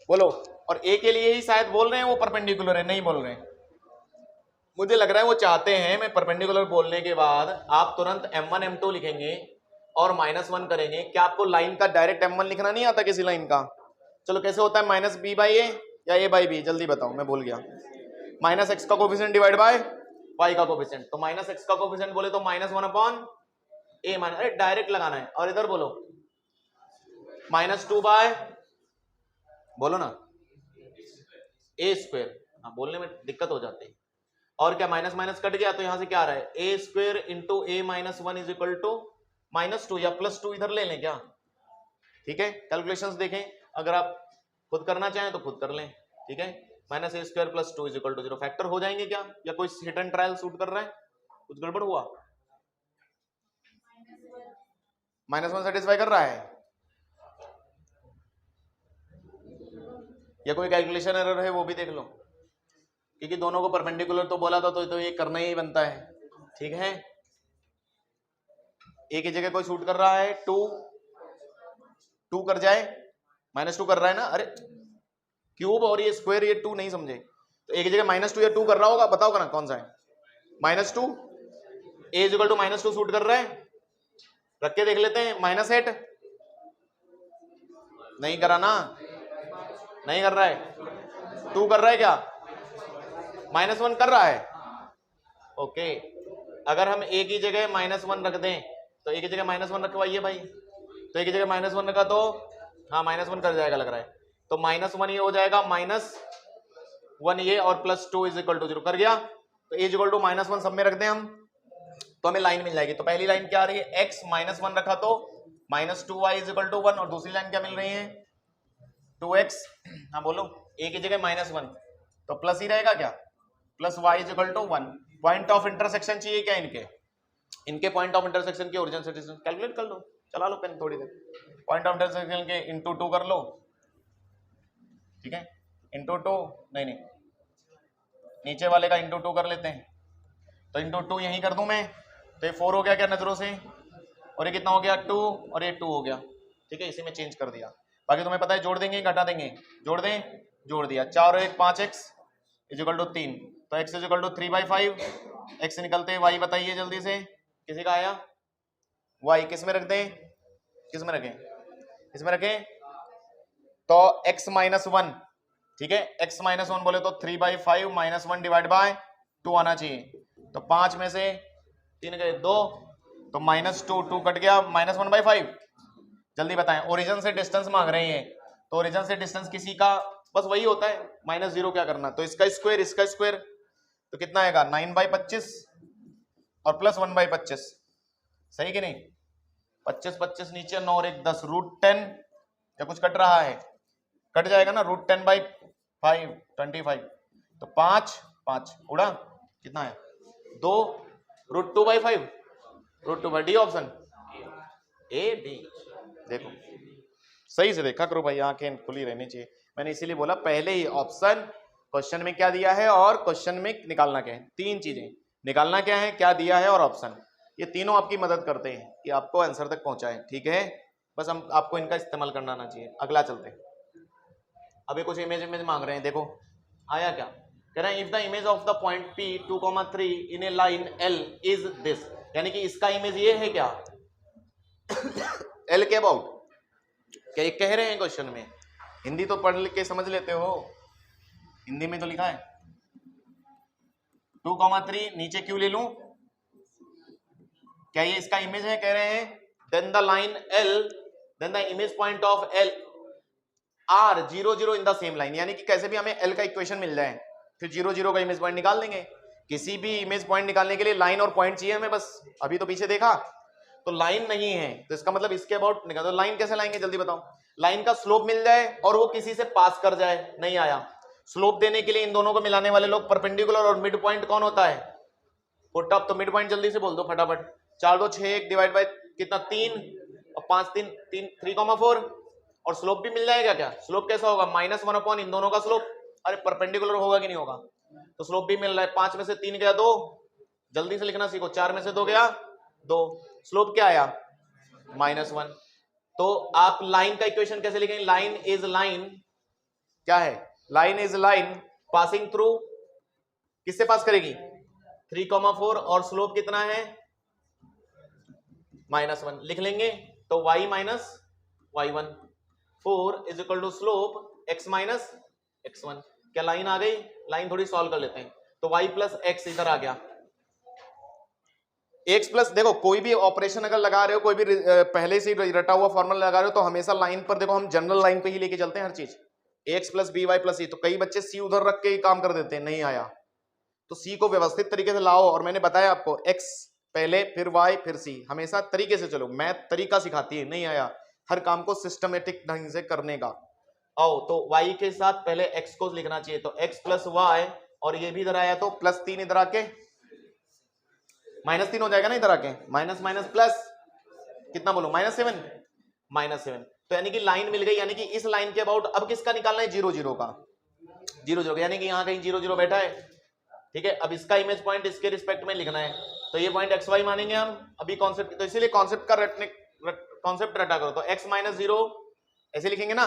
बोलो. और ए के लिए ही शायद बोल रहे हैं वो परपेंडिकुलर है, नहीं बोल रहे हैं, मुझे लग रहा है वो चाहते हैं मैं परपेंडिकुलर बोलने के बाद आप तुरंत m1 m2 लिखेंगे और -1 करेंगे। क्या आपको लाइन का डायरेक्ट m1 लिखना नहीं आता किसी लाइन का? चलो कैसे होता है, -b/a या a/b? जल्दी बताओ, मैं भूल गया। -x का कोफिशिएंट डिवाइड बाय y का कोफिशिएंट, तो -x का कोफिशिएंट बोले तो -1/a, अरे डायरेक्ट लगाना है। और इधर बोलो -2 बाय, बोलो ना, a²। हाँ, बोलने में दिक्कत हो जाती है। और क्या माइनस माइनस कट गया तो यहां से क्या आ रहा है, a² into a - 1 is equal to -2 या +2 इधर ले लें क्या? ठीक है, कैलकुलेशंस देखें, अगर आप खुद करना चाहें तो खुद कर लें। ठीक है, -a² + 2 is equal to 0 factor हो जाएंगे क्या? या कोई हिट एंड ट्रायल शूट कर रहा है? कुछ गड़बड़ हुआ? -1 सेटिस्फाई कर रहा है या कोई कैलकुलेशन एरर है वो भी देख लो, क्योंकि दोनों को परपेंडिकुलर तो बोला था तो ये करना ही बनता है। ठीक है, एक ही जगह कोई शूट कर रहा है, 2 कर जाए, -2 कर रहा है ना, अरे क्यूब और ये स्क्वायर, ये 2 नहीं समझे, तो एक ही जगह -2 या 2 कर रहा होगा, बताओ ना कौन सा है? -2, a = -2 शूट कर रहा है, रख के देख लेते हैं। -8 नहीं करा ना, नहीं कर रहा है, 2 कर रहा है क्या? -1 कर रहा है। ओके, अगर हम एक ही जगह -1 रख दें तो एक ही जगह -1 रखवाइए भाई, तो एक ही जगह -1 रखा तो हाँ -1 कर जाएगा लग रहा है, तो -1 ये हो जाएगा, -1 ये और +2 इज इक्वल टू 0 कर गया। तो a इक्वल टू -1 सब में रख दें हम, तो हमें लाइन मिल जाएगी। तो पहली लाइन क्या आ रही है, x -1 रखा तो -2y इज इक्वल टू 1, और दूसरी लाइन क्या मिल रही है, 2x, हाँ बोलो, a की जगह -1 तो प्लस ही रहेगा क्या, +y is equal to 1। Point of intersection चाहिए क्या इनके पॉइंट ऑफ इंटरसेक्शन के ओरिजिन से डिस्टेंस कैलकुलेट कर लो, चला लो पेन थोड़ी देर, पॉइंट ऑफ इंटरसेक्शन के इंटू 2 कर लो। ठीक है, इंटू 2 नहीं, नीचे वाले का इंटू 2 कर लेते हैं, तो इंटू 2 यहीं कर दूं मैं, तो ये 4 हो गया क्या नजरों से, और ये कितना हो गया 2, और ये 2 हो गया। ठीक है, इसी में चेंज कर दिया, बाकी तुम्हें पता है जोड़ देंगे घटा देंगे, जोड़ दें, जोड़ दिया, 4 और 1 5x इज इक्वल टू 3, तो x is equal to 3/5, x निकलते y बताइए जल्दी से, किसी का आया y, किस में रख दें, किस में रखें, इसमें रखें, तो x -1, ठीक है, x -1 बोले तो 3/5 -1 डिवाइड बाय 2 आना चाहिए, तो 5 में से 3 गए 2, तो -2 कट गया, -1/5। जल्दी बताएं, ओरिजिन से डिस्टेंस मांग रहे हैं, तो ओरिजिन से डिस्टेंस किसी का बस वही होता है, -0 क्या करना, तो इसका स्क्वायर, तो कितना आएगा 9/25 और प्लस 1/25, सही कि नहीं, 25 नीचे, 9 और 1 10, √10, या कुछ कट रहा है, कट जाएगा ना, √10/5 25, तो 5 उड़ा, कितना है 2, √2/5, √2 डी ऑप्शन, ए डी। देखो सही से देखा करो भाई, आंखें खुली रहनी चाहिए, मैंने इसीलिए बोला पहले ही ऑप्शन क्वेश्चन में क्या दिया है और क्वेश्चन में निकालना क्या है, 3 चीजें, निकालना क्या है, क्या दिया है और ऑप्शन, ये तीनों आपकी मदद करते हैं कि आपको आंसर तक पहुंचाएं। ठीक है, बस हम आपको इनका इस्तेमाल करना आना चाहिए। अगला चलते हैं, अभी कुछ इमेज मांग रहे हैं, देखो आया क्या, कह रहे हैं if the image of the point P 2,3 in A line L is this, यानी कि इसका इमेज ये है क्या L के अबाउट, क्या ये कह रहे हैं क्वेश्चन में, हिंदी तो पढ़ लिख के समझ लेते हो, हिंदी में तो लिखा है 2,3 नीचे क्यों ले लूं, क्या ये इसका इमेज है, कह रहे हैं then the line L, then the image point of L are 0 0 in the same line, यानी कि कैसे भी हमें L का इक्वेशन मिल जाए फिर 0 0 का इमेज पॉइंट निकाल देंगे। किसी भी इमेज पॉइंट निकालने के लिए लाइन और पॉइंट चाहिए हमें, बस अभी तो पीछे देखा तो लाइन नहीं है, तो इसका मतलब इसके अबाउट निकाल, तो लाइन कैसे लाएंगे जल्दी बताओ, लाइन का स्लोप मिल जाए और वो किसी से पास कर जाए, नहीं आया, स्लोप देने के लिए इन दोनों को मिलाने वाले लोग परपेंडिकुलर और मिड पॉइंट कौन होता है, पुट अप, तो मिड पॉइंट जल्दी से बोल दो फटाफट, 4 2 6 1 डिवाइड बाय कितना 3 और 5 3 3,4, और स्लोप भी मिल जाएगा क्या, स्लोप कैसा होगा -1 इन दोनों का स्लोप, अरे परपेंडिकुलर होगा कि नहीं होगा, तो स्लोप भी मिल रहा है, 5 में से 3 गया 2, जल्दी से लिखना सीखो, 4 में से 2 गया 2, स्लोप क्या आया -1, तो आप लाइन का इक्वेशन कैसे लिखेंगे, लाइन इज लाइन, क्या है, line is line passing through, किससे पास करेगी 3,4 और स्लोप कितना है -1 लिख लेंगे, तो y minus y1, 4 is equal to slope x minus x1। क्या लाइन आ गई? लाइन थोड़ी सॉल्व कर लेते हैं, तो y प्लस x इधर आ गया, x प्लस, देखो कोई भी ऑपरेशन अगर लगा रहे हो, कोई भी पहले से रटा हुआ फॉर्मूला लगा रहे हो, तो हमेशा लाइन पर देखो हम जनरल लाइन पे ही लेके चलते हैं हर चीज, x plus B Y plus C. तो कई बच्चे c उधर रख के ही काम कर देते हैं, नहीं आया तो c को व्यवस्थित तरीके से लाओ, और मैंने बताया आपको x पहले फिर y फिर c, हमेशा तरीके से चलो, मैथ तरीका सिखाती है, नहीं आया हर काम को सिस्टमेटिक ढंग से करने का। आओ तो y के साथ पहले x को लिखना चाहिए, तो x प्लस y, और ये भी इधर आया तो +3 इधर आके -3 हो जाएगा ना, इधर आके माइनस माइनस प्लस कितना बोलो -7 तो यानी कि लाइन मिल गई, यानी कि इस लाइन के अबाउट अब किसका निकालना है? 0 0 का, 0 0 यानी कि यहाँ कहीं 0 0 बैठा है, ठीक है। अब इसका इमेज पॉइंट इसके रिस्पेक्ट में लिखना है, तो ये पॉइंट xy मानेंगे हम अभी कॉन्सेप्ट, तो इसीलिए कॉन्सेप्ट का कॉन्सेप्ट रटा करो, तो x माइनस 0 ऐसे लिखेंगे ना,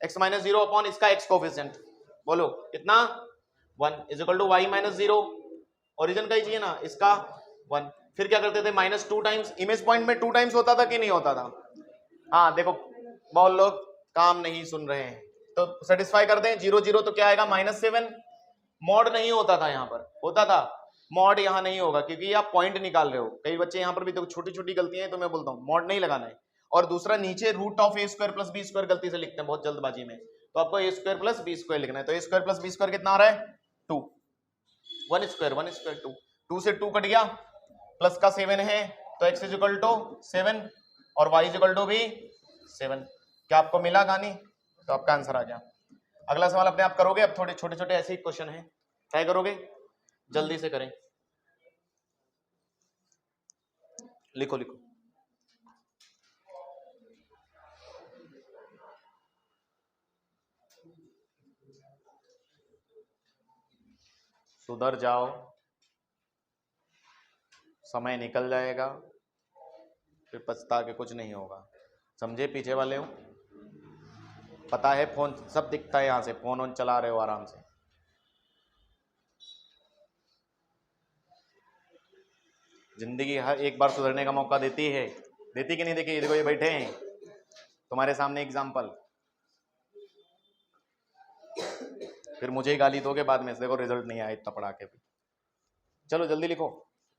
x माइनस 0 अपॉन इसका x कोफिशिएंट, बोलो कितना 1 is equal to y minus 0, origin का ही चाहिए ना, इसका 1। फिर क्या करते थे? -2 टाइम्स, इमेज पॉइंट में 2 टाइम्स होता था कि नहीं होता था? हाँ देखो बहुत लोग काम नहीं सुन रहे हैं, तो सेटिस्फाई कर दें 0 0, तो क्या आएगा -7। मॉड नहीं होता था, यहाँ पर होता था मॉड, यहाँ नहीं होगा क्योंकि आप पॉइंट निकाल रहे हो। कई बच्चे यहाँ पर भी देखो छोटी छोटी गलतियां हैं, तो मैं बोलता हूँ मॉड नहीं लगाना है। और दूसरा नीचे √a² + b² गलती से लिखते हैं बहुत जल्दबाजी में, तो आपको a² + b² लिखना है, तो a² + b² कितना आ रहा है 2, 1 स्क्वायर 2, 2 से 2 कट गया, प्लस का 7 है, तो x इज इक्वल टू 7 और y इज इक्वल टू भी 7। क्या आपको मिला कहानी? तो आपका आंसर आ गया। अगला सवाल अपने आप करोगे, अब थोड़े छोटे छोटे ऐसे ही क्वेश्चन हैं, ट्राई करोगे, जल्दी से करें, लिखो लिखो। सुधर जाओ, समय निकल जाएगा, फिर पछता के कुछ नहीं होगा, समझे? पीछे वाले हो, पता है फोन सब दिखता है, यहां से फोन ऑन चला रहे हो आराम से। जिंदगी हर एक बार सुधरने का मौका देती है, देती कि नहीं देखी? देखो ये बैठे हैं तुम्हारे सामने एग्जाम्पल, फिर मुझे ही गाली दोगे बाद में, देखो रिजल्ट नहीं आया इतना पढ़ा के भी। चलो जल्दी लिखो,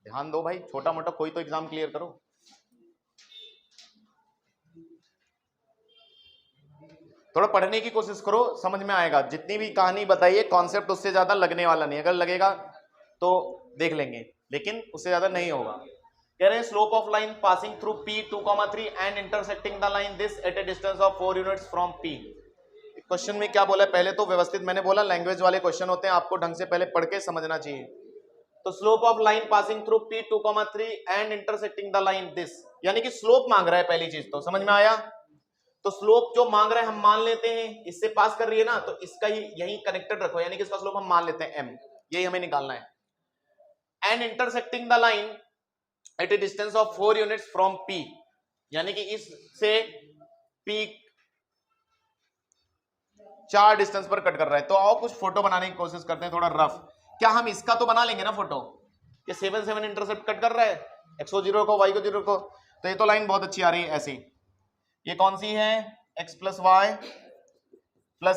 ध्यान दो भाई, छोटा मोटा कोई तो एग्जाम क्लियर करो। थोड़ा पढ़ने की कोशिश करो, समझ में आएगा। जितनी भी कहानी बताइए कॉन्सेप्ट उससे ज्यादा लगने वाला नहीं, अगर लगेगा तो देख लेंगे, लेकिन उससे ज्यादा नहीं होगा। कह रहे हैं slope of line passing through P 2,3 and intersecting the line this eight A distance of 4 units from P। Question में क्या बोला है? पहले तो व्यवस्थित मैंने बोला लैंग्वेज वाले क्वेश्चन होते हैं, आपको ढंग से पहले पढ़ के समझना चाहिए। तो slope of line passing through P 2,3 and intersecting the line this, यानी कि स्लोप मांग रहा है, पहली चीज तो समझ में आया। तो स्लोप जो मांग रहा है हम मान लेते हैं, इससे पास कर रही है ना, तो इसका ही यही कनेक्टेड रखो, यानी कि इसका स्लोप हम मान लेते हैं m, यही हमें निकालना है। And intersecting the line at A distance of 4 units from P, यानी कि इससे P 4 डिस्टेंस पर कट कर रहा है। तो आओ कुछ फोटो बनाने की कोशिश करते हैं, थोड़ा रफ। क्या हम इसका तो बना लेंगे ना फोटो, ये 7 7 इंटरसेप्ट कट कर रहा है, x को 0 को y को 0 को, तो ये तो लाइन बहुत अच्छी आ रही है ऐसी। ये कौन सी है? x + y +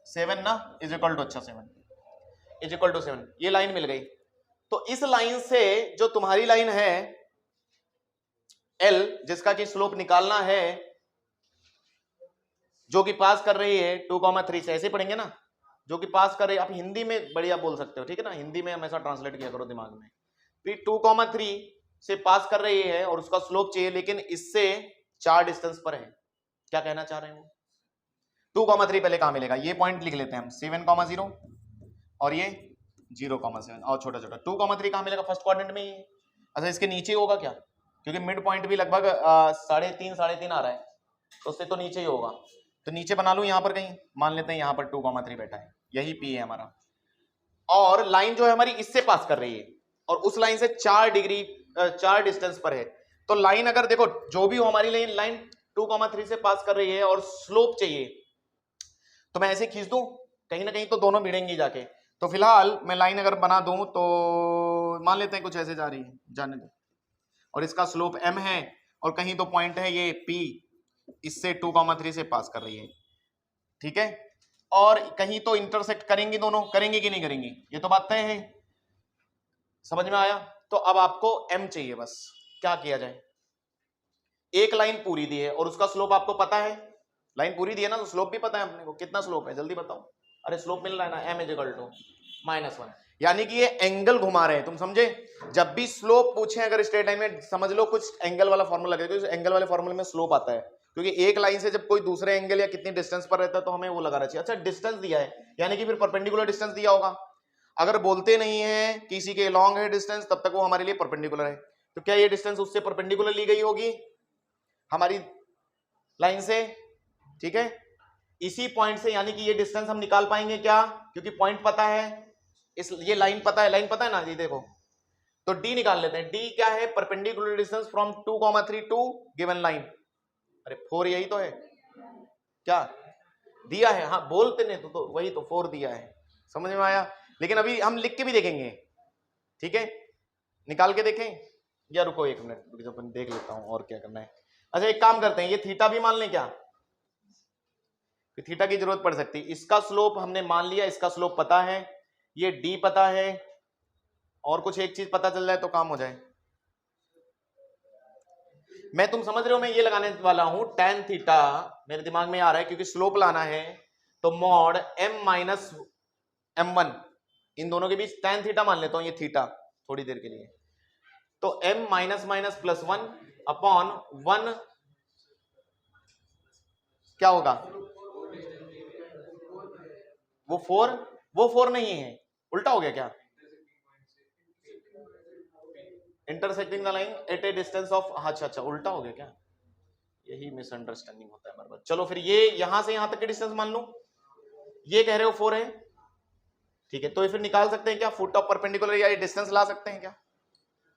7 ना, इज इक्वल टू, अच्छा 7 इज इक्वल टू 7, ये लाइन मिल गई। तो इस लाइन से जो तुम्हारी लाइन है L, जिसका कि स्लोप निकालना है, जो कि पास कर रही है 2,3 से, ऐसे पढ़ेंगे ना, जो कि पास कर रही है, आप हिंदी में बढ़िया बोल सकते हो, ठीक है ना, हिंदी में हमेशा ट्रांसलेट किया करो दिमाग में। फिर 2,3 से पास कर रही है और उसका स्लोप चाहिए, लेकिन इससे 4 डिस्टेंस पर है। क्या कहना चाह रहे हैं वो? 2,3 पहले कहां मिलेगा? ये पॉइंट लिख लेते हैं हम, 7,0 और ये 0,7, और छोटा छोटा 2,3 कहां मिलेगा? फर्स्ट क्वाड्रेंट में ही है। अच्छा इसके नीचे होगा क्या? क्योंकि मिड पॉइंट भी लगभग 3.5 आ रहा है, तो उससे तो नीचे ही होगा। तो नीचे बना लूं यहां पर कहीं, मान लेते हैं यहां पर 2,3 बैठा है, यही P है हमारा, और लाइन जो है हमारी इससे पास कर रही है, और उस लाइन से 4 डिस्टेंस पर है। तो लाइन अगर देखो जो भी हो, हमारी लाइन 2,3 से पास कर रही है और स्लोप चाहिए, तो मैं ऐसे खींच दूं, कहीं ना कहीं तो दोनों भिड़ेंगी जाके। तो फिलहाल मैं लाइन अगर बना दूं तो तो मान लेते हैं कुछ ऐसे जा रही है, जाने दो, और इसका स्लोप m है और कहीं तो पॉइंट है ये p इससे 2,3 से पास कर रही है, ठीक है, और कहीं तो इंटरसेक्ट करेंगी, दोनों करेंगी कि नहीं करेंगी, ये तो बात तय है। समझ में आया? तो अब आपको m चाहिए, बस क्या किया जाए, एक लाइन पूरी दी है और उसका स्लोप आपको पता है, लाइन पूरी दी है ना, तो स्लोप भी पता है अपने को, कितना स्लोप है जल्दी बताओ, अरे स्लोप मिल रहा है ना, m = -1, यानी कि ये एंगल घुमा रहे हैं, तुम समझे? जब भी स्लोप पूछे अगर स्ट्रेट लाइन में, समझ लो कुछ एंगल वाला फॉर्मूला लगेगा, तो एंगल वाले फॉर्मूले में स्लोप आता है, क्योंकि एक लाइन से जब कोई दूसरे एंगल या कितनी डिस्टेंस पर रहता है तो हमें वो लगाना चाहिए। अच्छा डिस्टेंस दिया है, यानी कि फिर परपेंडिकुलर डिस्टेंस दिया होगा, अगर बोलते नहीं है किसी के लॉन्ग है डिस्टेंस, तब तक वो हमारे लिए परपेंडिकुलर है, तो क्या ये डिस्टेंस उससे परपेंडिकुलर ली गई होगी हमारी लाइन से, ठीक है, इसी पॉइंट से, यानी कि ये डिस्टेंस हम निकाल पाएंगे क्या, क्योंकि पॉइंट पता है, इस ये लाइन पता है, लाइन पता है ना, ये देखो, तो d निकाल लेते हैं, d क्या है, perpendicular distance from 2,3 to given line, अरे 4 यही तो है, क्या दिया है, हाँ बोलते नहीं तो वही तो 4 दिया है, समझ में आया? लेकिन अभी हम लिख के भी देखेंगे, ठीक है, निकाल के देखें, या रुको 1 मिनट, अपन देख लेता हूं और क्या करना है। अच्छा एक काम करते हैं, ये थीटा भी मान लें क्या, थीटा की जरूरत पड़ सकती है, इसका स्लोप हमने मान लिया, इसका स्लोप पता है, ये d पता है, और कुछ एक चीज पता चल जाए तो काम हो जाए। मैं, तुम समझ रहे हो, मैं ये लगाने वाला हूं tan थीटा, मेरे दिमाग में आ रहा है क्योंकि स्लोप लाना है, तो मॉड m माइनस m1, इन दोनों के बीच tan थीटा मान लेता हूं, ये थीटा थोड़ी देर के लिए, तो m -1 अपॉन 1 क्या होगा, वो 4 नहीं है, उल्टा हो गया क्या, intersecting the line at A distance of, अच्छा उल्टा हो गया क्या, यही मिसअंडरस्टैंडिंग होता है हमारे पास। चलो फिर ये यहां से यहां तक की डिस्टेंस मान लो, ये कह रहे हो 4 है, ठीक है, तो ये फिर निकाल सकते हैं क्या, फुट ऑफ परपेंडिकुलर, या ये डिस्टेंस ला सकते हैं क्या,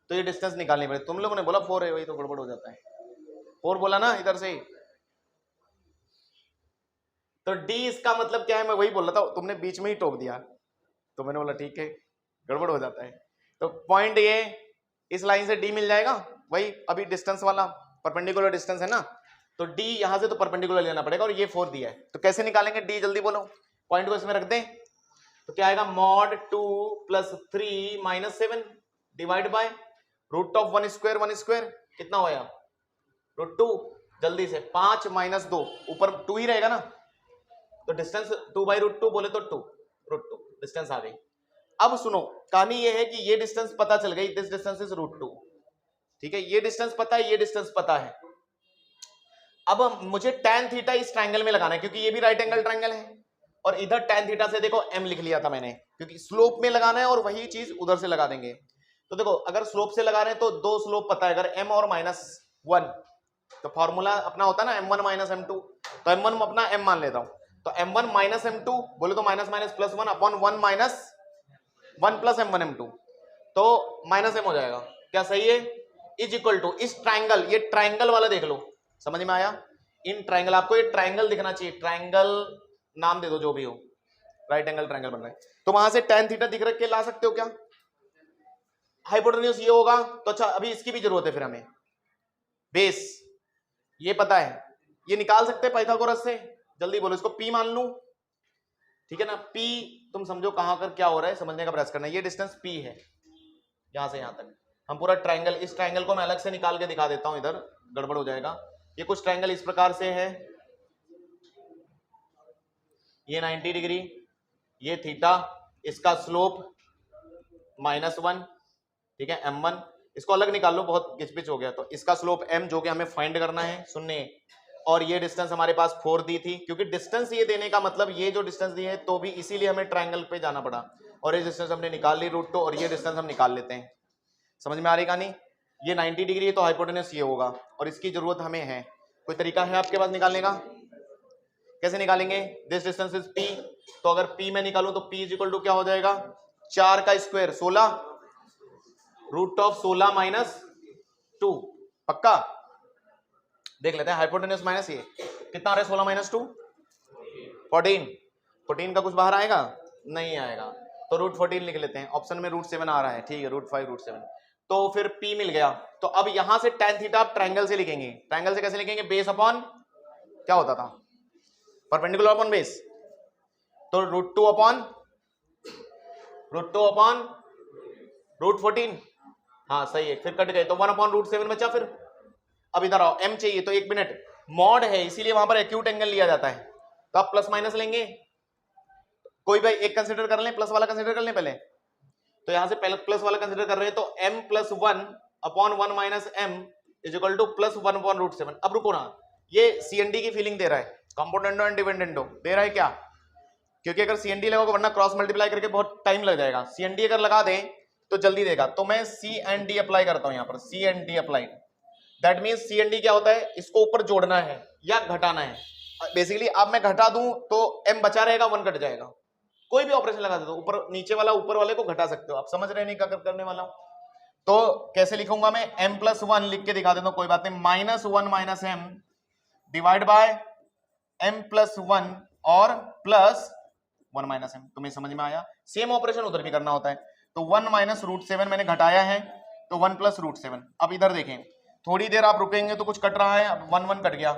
तो ये डिस्टेंस निकालनी पड़ेगी, तुम लोगों ने बोला 4 है, वही तो गड़बड़ हो जाता है, 4 बोला ना इधर से, तो d इसका मतलब क्या है, मैं वही बोल रहा था, तुमने बीच में ही टोक दिया, तो मैंने बोला ठीक है, गड़बड़ हो जाता है, तो पॉइंट ये इस लाइन से d मिल जाएगा, वही अभी डिस्टेंस वाला परपेंडिकुलर डिस्टेंस है ना, तो d यहां से तो परपेंडिकुलर लेना पड़ेगा, और ये 4 दिया है, तो कैसे निकालेंगे d, जल्दी बोलो, पॉइंट को इसमें रख दें, तो क्या आएगा, mod 2 + 3 - 7 डिवाइड बाय √1² कितना होया, √2, जल्दी से 5 - 2, ऊपर 2 ही रहेगा ना, तो डिस्टेंस 2/√2 बोले तो 2 √2 डिस्टेंस आ गई। अब सुनो, कहानी ये है कि ये डिस्टेंस पता चल गई, दिस डिस्टेंस इज √2, ठीक है, ये डिस्टेंस पता है, ये डिस्टेंस पता है, अब मुझे tan थीटा इस ट्रायंगल में लगाना है, क्योंकि ये भी राइट एंगल ट्रायंगल है, और इधर tan थीटा से देखो m लिख लिया था मैंने, क्योंकि स्लोप में लगाना है, और वही चीज उधर से लगा देंगे, तो देखो अगर स्लोप से लगा रहे हैं तो 2 स्लोप पता है, अगर m और -1, तो फॉर्मूला अपना होता है ना m1 - m2, तो m1 अपना m मान लेता हूं, तो m1 - m2 बोले तो -+1 अपॉन 1 - 1 + m1 m2, तो -m हो जाएगा, क्या सही है, इज इक्वल टू इस ट्रायंगल, ये ट्रायंगल वाला देख लो, समझ में आया, इन ट्रायंगल, आपको ये ट्रायंगल दिखना चाहिए, ट्रायंगल नाम दे दो जो भी हो, राइट एंगल ट्रायंगल बन रहा है, तो वहां से tan थीटा दिख रख के ला सकते हो क्या, हाइपोटेन्यूज ये होगा, तो अच्छा अभी इसकी भी जरूरत है, फिर हमें बेस ये पता है, ये निकाल सकते हैं पाइथागोरस से, जल्दी बोलो, इसको p मान लूं, ठीक है ना, p तुम समझो कहां कर क्या हो रहा है, समझने का प्रयास करना, ये डिस्टेंस p है, यहां से यहां तक, हम पूरा ट्रायंगल, इस ट्रायंगल को मैं अलग से निकाल के दिखा देता हूं, इधर गड़बड़ हो जाएगा, ये कुछ ट्रायंगल इस प्रकार से है, ये 90 डिग्री, ये थीटा, इसका स्लोप -1, ठीक है, m1, इसको अलग निकाल लो, बहुत घिचपिच हो गया, तो इसका स्लोप m जो कि हमें फाइंड करना है, सुनने, और ये डिस्टेंस हमारे पास 4 दी थी, क्योंकि डिस्टेंस ये देने का मतलब ये जो डिस्टेंस दी है, तो भी इसीलिए हमें ट्रायंगल पे जाना पड़ा, और ये डिस्टेंस हमने निकाल ली √2, और ये डिस्टेंस हम निकाल लेते हैं, समझ में आ रही कहानी, ये 90 डिग्री है तो हाइपोटेन्यूज ये होगा, और इसकी जरूरत हमें है, कोई तरीका है आपके पास निकालने का, कैसे निकालेंगे, दिस डिस्टेंस इज p, तो अगर p में निकालूं तो p = क्या हो जाएगा, 4 का स्क्वायर 16, √16 - 2, पक्का देख लेते हैं, हाइपोटेन्यूज माइनस ये कितना आ रहा है, 16 - 2 14 का कुछ बाहर आएगा, नहीं आएगा, तो √14 लिख लेते हैं, ऑप्शन में √7 आ रहा है, ठीक है, √5 √7, तो फिर P मिल गया। तो अब यहां से tan थीटा आप ट्रायंगल से लिखेंगे, ट्रायंगल से कैसे लिखेंगे, बेस अपॉन क्या होता था, परपेंडिकुलर अपॉन बेस, तो √2 अपॉन √14, हाँ सही है, फिर कट गए तो 1 अपॉन √7 बचा। फिर अब इधर आओ, m चाहिए तो 1 मिनट, मॉड है इसीलिए वहां पर एक्यूट एंगल लिया जाता है, तो आप प्लस माइनस लेंगे, कोई भाई एक कंसिडर कर लें, प्लस वाला कंसिडर कर लें पहले, तो यहां से पहले प्लस वाला कंसिडर कर रहे हैं, तो m + 1 अपॉन 1 - m = +1 अपॉन √7। अब रुको ना, ये CND की फीलिंग दे रहा है, कंपोनेंटो एंड डिपेंडेंटो दे रहा है क्या, क्योंकि अगर CND लगाओगे वरना क्रॉस मल्टीप्लाई करके बहुत टाइम लग जाएगा, CND अगर लगा दें तो जल्दी देगा, तो मैं CND अप्लाई करता हूं यहां पर, CND apply, that means CND क्या होता है, इसको ऊपर जोड़ना है या घटाना है, बेसिकली अब मैं घटा दूं तो m बचा रहेगा, 1 कट जाएगा, कोई भी ऑपरेशन लगा दो, ऊपर नीचे वाला ऊपर वाले को घटा सकते हो, आप समझ रहे नहीं क्या करने वाला हूं, तो कैसे लिखूंगा मैं, m + 1 लिख के दिखा देता हूं, कोई बात नहीं, -1 - m डिवाइड बाय m + 1 और +1 - m, तुम्हें समझ में आया, सेम ऑपरेशन उधर भी करना होता है, तो 1 - √7 मैंने घटाया है, तो 1 + √7। अब इधर देखें, थोड़ी देर आप रुकेंगे तो कुछ कट रहा है, अब 1 1 कट गया,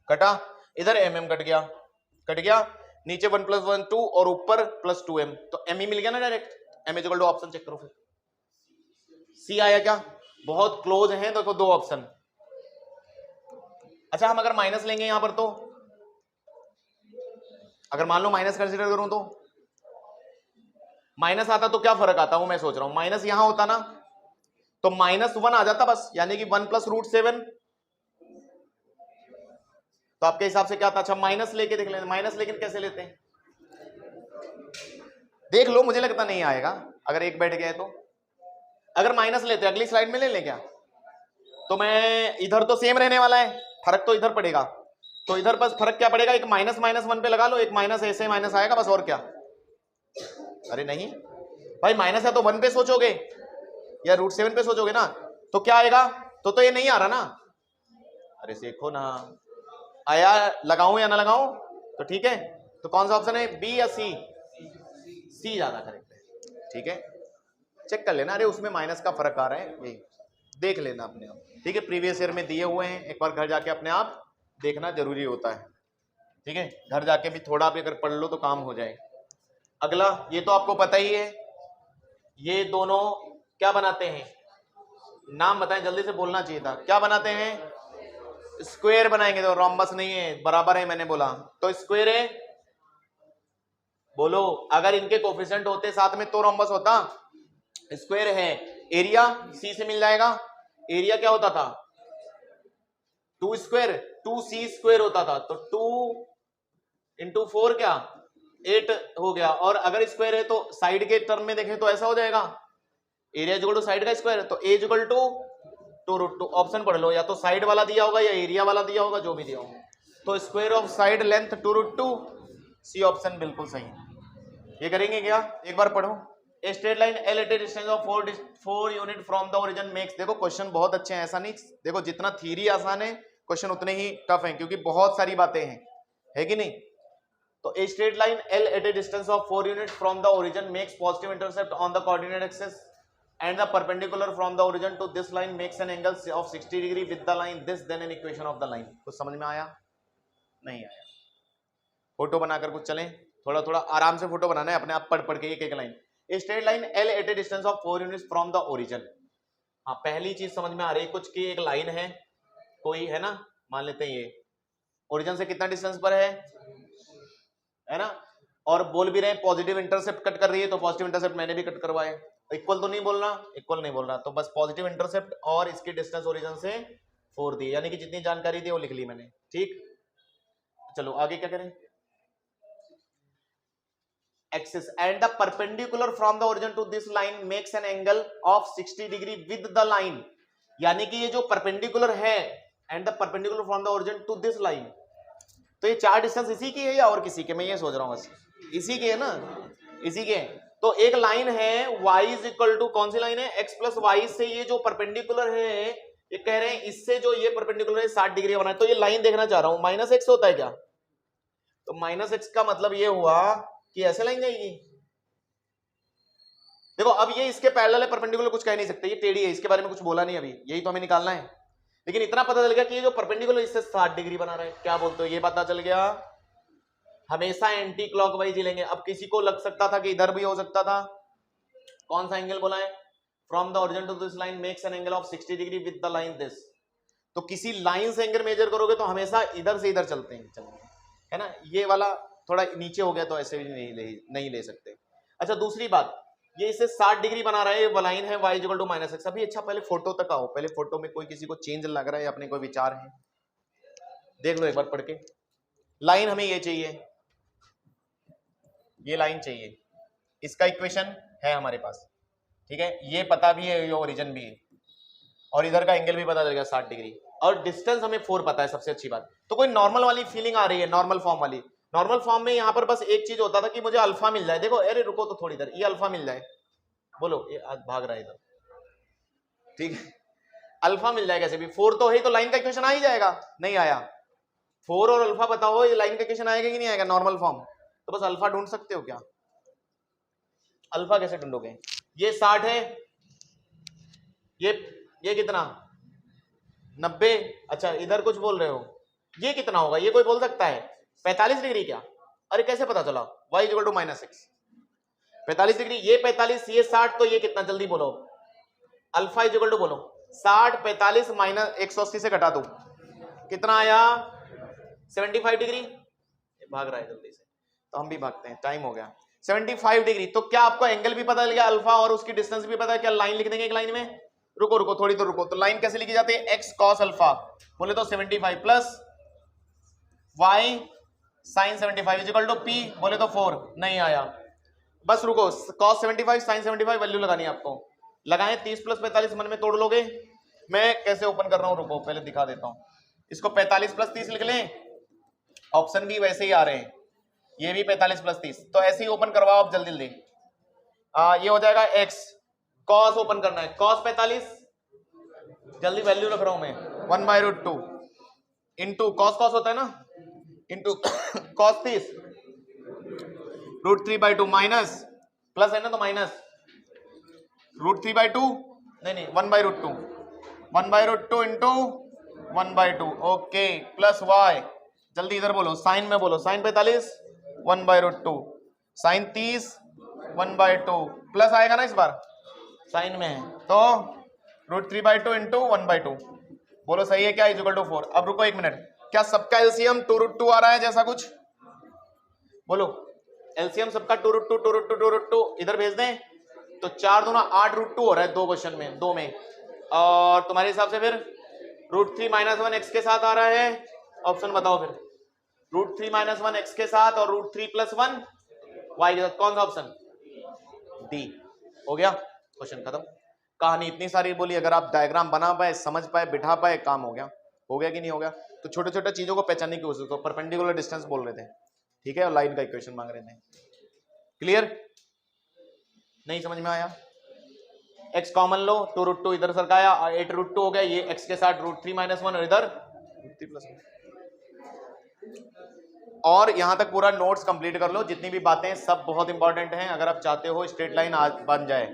कटा, इधर mm कट गया, नीचे 1 + 1 2 और ऊपर +2m, तो m ही मिल गया ना डायरेक्ट, m = ऑप्शन चेक करो, फिर C आया क्या, बहुत क्लोज है, देखो दो ऑप्शन। अच्छा हम अगर माइनस लेंगे यहां पर, तो अगर मान लो माइनस कंसीडर करूं, तो माइनस आता तो क्या फर्क आता, वो मैं सोच रहा हूं, माइनस यहां होता ना तो -1 आ जाता बस, यानी कि 1 + √7, तो आपके हिसाब से क्या था, अच्छा माइनस लेके देख लेते, माइनस लेकिन कैसे लेते हैं, देख लो, मुझे लगता नहीं आएगा, अगर एक बैठ गया है तो, अगर माइनस लेते अगली स्लाइड में ले लें क्या, तो मैं इधर तो सेम रहने वाला है, फर्क तो इधर पड़ेगा, तो इधर बस फर्क क्या पड़ेगा, एक -1 पे लगा लो, एक माइनस ऐसे माइनस आएगा बस, और क्या, अरे नहीं भाई, माइनस है तो 1 पे सोचोगे या √7 पे सोचोगे ना, तो क्या आएगा, तो ये नहीं आ रहा ना, अरे देखो ना, आया, लगाऊं या ना लगाऊं, तो ठीक है, तो कौन सा ऑप्शन है, बी या सी, सी ज्यादा करेक्ट है, ठीक है, चेक कर लेना, अरे उसमें माइनस का फर्क आ रहा है, यही देख लेना अपने आप, ठीक है, प्रीवियस ईयर में दिए हुए हैं, एक बार घर जाके अपने आप देखना जरूरी होता है, ठीक है, घर जाके भी थोड़ा भी अगर पढ़ लो तो काम हो जाए। अगला, ये तो आपको पता ही है, ये दोनों क्या बनाते हैं, नाम बताएं, जल्दी से बोलना चाहिए था, क्या बनाते हैं, स्क्वायर बनाएंगे, तो रोम्बस नहीं है, बराबर है मैंने बोला, तो स्क्वायर है, बोलो, अगर इनके कोफिशिएंट होते साथ में तो रोम्बस होता, स्क्वायर है, एरिया सी से मिल जाएगा, एरिया क्या होता था, 2² 2c² होता था, तो 2 × 4 क्या 8 हो गया, और अगर स्क्वायर है तो साइड के टर्म में देखें तो ऐसा हो जाएगा, एरिया = साइड का स्क्वायर, तो a = 2√2, ऑप्शन पढ़ लो, या तो साइड वाला दिया होगा या एरिया वाला दिया होगा, जो भी दिया होगा, तो square of side length 2√2, c option बिल्कुल सही है। ये करेंगे क्या, एक बार पढ़ो, a straight line L at a distance of 4 unit from the origin makes, देखो क्वेश्चन बहुत अच्छे हैं, ऐसा नहीं, देखो जितना थ्योरी आसान है क्वेश्चन उतने ही टफ हैं, क्योंकि बहुत सारी बातें हैं, है कि नहीं, तो ए straight line L at a distance of 4 unit from the origin makes positive intercept on the coordinate axis and the perpendicular from the origin to this line makes an angle of 60 degree with the line this, then an equation of the line, कुछ समझ में आया, नहीं आया, photo बनाकर कुछ चलें, थोड़ा थोड़ा आराम से फोटो बनाना है, अपने आप पढ़ के एक एक line, A straight line L at a distance of 4 units from the origin, हाँ पहली चीज समझ में आ रही है, कुछ की एक लाइन है, कोई है ना, मान लेते हैं ये ओरिजिन से कितना डिस्टेंस पर है ना, और बोल भी रहे हैं पॉजिटिव इंटरसेप्ट कट कर रही है, तो पॉजिटिव इंटरसेप्ट मैंने भी कट करवाया, इक्वल तो नहीं बोलना, इक्वल नहीं बोल रहा, तो बस पॉजिटिव इंटरसेप्ट और इसकी डिस्टेंस ओरिजिन से 4 दी, यानी कि जितनी जानकारी थी वो लिख ली मैंने, ठीक, चलो आगे क्या करें, axis and the perpendicular from the origin to this line makes an angle of 60 degree with the line, यानी कि ये जो परपेंडिकुलर है and the perpendicular from the origin to this line, तो ये चार डिस्टेंस इसी की है या और किसी के, मैं ये सोच रहा हूं, बस इसी के है ना, इसी के, तो एक लाइन है y = कौन सी लाइन है, x + y से ये जो परपेंडिकुलर है, ये कह रहे हैं इससे जो ये परपेंडिकुलर है 60 डिग्री बना है, तो ये लाइन देखना चाह रहा हूं, -x होता है क्या, तो -x का मतलब ये हुआ कि ऐसे लाइन जाएगी, देखो अब ये इसके पैरेलल है, परपेंडिकुलर कुछ कह नहीं सकते, ये टेढ़ी है, इसके बारे में कुछ बोला नहीं अभी, यही तो हमें निकालना है। लेकिन इतना पता चल गया कि ये जो परपेंडिकुलर इससे 60 डिग्री बना रहा है, क्या बोलते हो, ये पता चल गया। हमेशा एंटी क्लॉकवाइज ही लेंगे। अब किसी को लग सकता था कि इधर भी हो सकता था, कौन सा एंगल बोला है, from the origin to this line makes an angle of 60 degree with the line this. तो किसी लाइन से एंगल मेजर करोगे तो हमेशा इधर से इधर चलते हैं, चलेंगे, है ना। ये वाला थोड़ा नीचे हो गया तो ऐसे भी नहीं ले सकते। अच्छा दूसरी बात, ये इसे 60 डिग्री बना रहा है, ये लाइन है y इक्वल टू -x। अभी अच्छा पहले फोटो तक आओ, पहले फोटो में कोई किसी को चेंज लग रहा है, अपने कोई विचार है, देख लो एक बार पढ़ के। लाइन हमें ये चाहिए, ये लाइन चाहिए, इसका इक्वेशन है हमारे पास, ठीक है, ये पता भी है, ये ओरिजिन भी है, और इधर का एंगल भी पता चल गया 60 डिग्री, और डिस्टेंस हमें 4 पता है, सबसे अच्छी बात। तो कोई नॉर्मल वाली फीलिंग आ रही है, नॉर्मल फॉर्म वाली। नॉर्मल फॉर्म में यहाँ पर बस एक चीज होता था कि मुझे अल्फा मिल जाए, देखो अरे रुको तो थोड़ी देर, ये अल्फा मिल जाए, बोलो ये आज भाग रहा है इधर, ठीक है, अल्फा मिल जाए कैसे भी, 4 तो है तो लाइन का इक्वेशन आ ही जाएगा, नहीं आया, 4 और अल्फा बताओ, ये लाइन का इक्वेशन आएगा कि नहीं आएगा नॉर्मल फॉर्म। तो बस अल्फा ढूंढ सकते हो क्या, अल्फा कैसे ढूंढोगे, ये 60 है, ये कितना 90, अच्छा इधर कुछ बोल रहे हो, ये कितना होगा, ये कोई बोल सकता है 45 डिग्री क्या, अरे कैसे पता चला, y equal to -x 45 degree, ये 45, ये 60, तो ये कितना, जल्दी बोलो, अल्फा इक्वल टू बोलो 60, 45 माइनस 180 से घटा दो, कितना आया 75 डिग्री, भाग रहा है जल्दी से, तो हम भी भागते हैं, टाइम हो गया 75 डिग्री। तो क्या आपको एंगल भी पता चल गया, अल्फा, और उसकी डिस्टेंस भी पता है, क्या लाइन लिख देंगे एक लाइन में, रुको थोड़ी तो रुको, तो लाइन कैसे लिखी जाती है, x cos अल्फा बोले तो 75 plus y sin 75 equal to p बोले तो 4, नहीं आया, बस रुको, cos 75 sin 75 वैल्यू लगानी है आपको, लगाएं 30 प्लस 45 मन में तोड़ लोगे, मैं कैसे ओपन कर रहा हूं, रुको पहले दिखा देता हूं, इसको 45 प्लस 30 लिख लें, ऑप्शन भी वैसे ही आ रहे हैं, ये भी 45 प्लस 30, तो ऐसे ही ओपन करवाओ आप जल्दी, ये हो जाएगा x, cos ओपन करना है, cos 45, जल्दी वैल्यू रख रहा हूं मैं, 1/√2 इंटू cos होता है ना, इंटू cos 30 √3/2 माइनस प्लस है ना, तो माइनस √3/2 नहीं 1/√2 1/√2 इंटू 1/2, ओके, प्लस y, जल्दी इधर बोलो, साइन में बोलो, साइन 45 1/√2, साइन 30 1/2, प्लस आएगा ना इस बार, साइन में है तो √3/2 इंटू 1/2, बोलो सही है क्या, इक्वल टू 4। अब रुको एक मिनट, क्या सबका एलसीएम 2√2 आ रहा है जैसा कुछ, बोलो एलसीएम सबका 2√2 इधर भेज दें, तो 4 दूना 8√2 हो रहा है 2 क्वेश्चन में, 2 में, और तुम्हारे हिसाब से फिर √3 - 1 x के साथ आ रहा है, ऑप्शन बताओ फिर, √3 - 1 x के साथ और √3 + 1 y के साथ, कौन सा ऑप्शन, डी, हो गया क्वेश्चन खत्म, कहानी इतनी सारी बोली, अगर आप डायग्राम बना पाए, समझ पाए, बिठा पाए, काम हो गया कि नहीं हो गया। तो छोटे छोटे चीजों को पहचानने की कोशिश करो, परपेंडिकुलर डिस्टेंस बोल रहे थे, ठीक है, और लाइन का इक्वेशन मांग रहे थे, क्लियर, नहीं समझ में आया, x कॉमन लो, 2√2 इधर सरकाया, 8√2 हो गया, ये x के साथ √3 - 1 और इधर √3 + 1, और यहां तक पूरा नोट्स कंप्लीट कर लो, जितनी भी बातें सब बहुत इंपॉर्टेंट हैं, अगर आप चाहते हो स्ट्रेट लाइन बन जाए,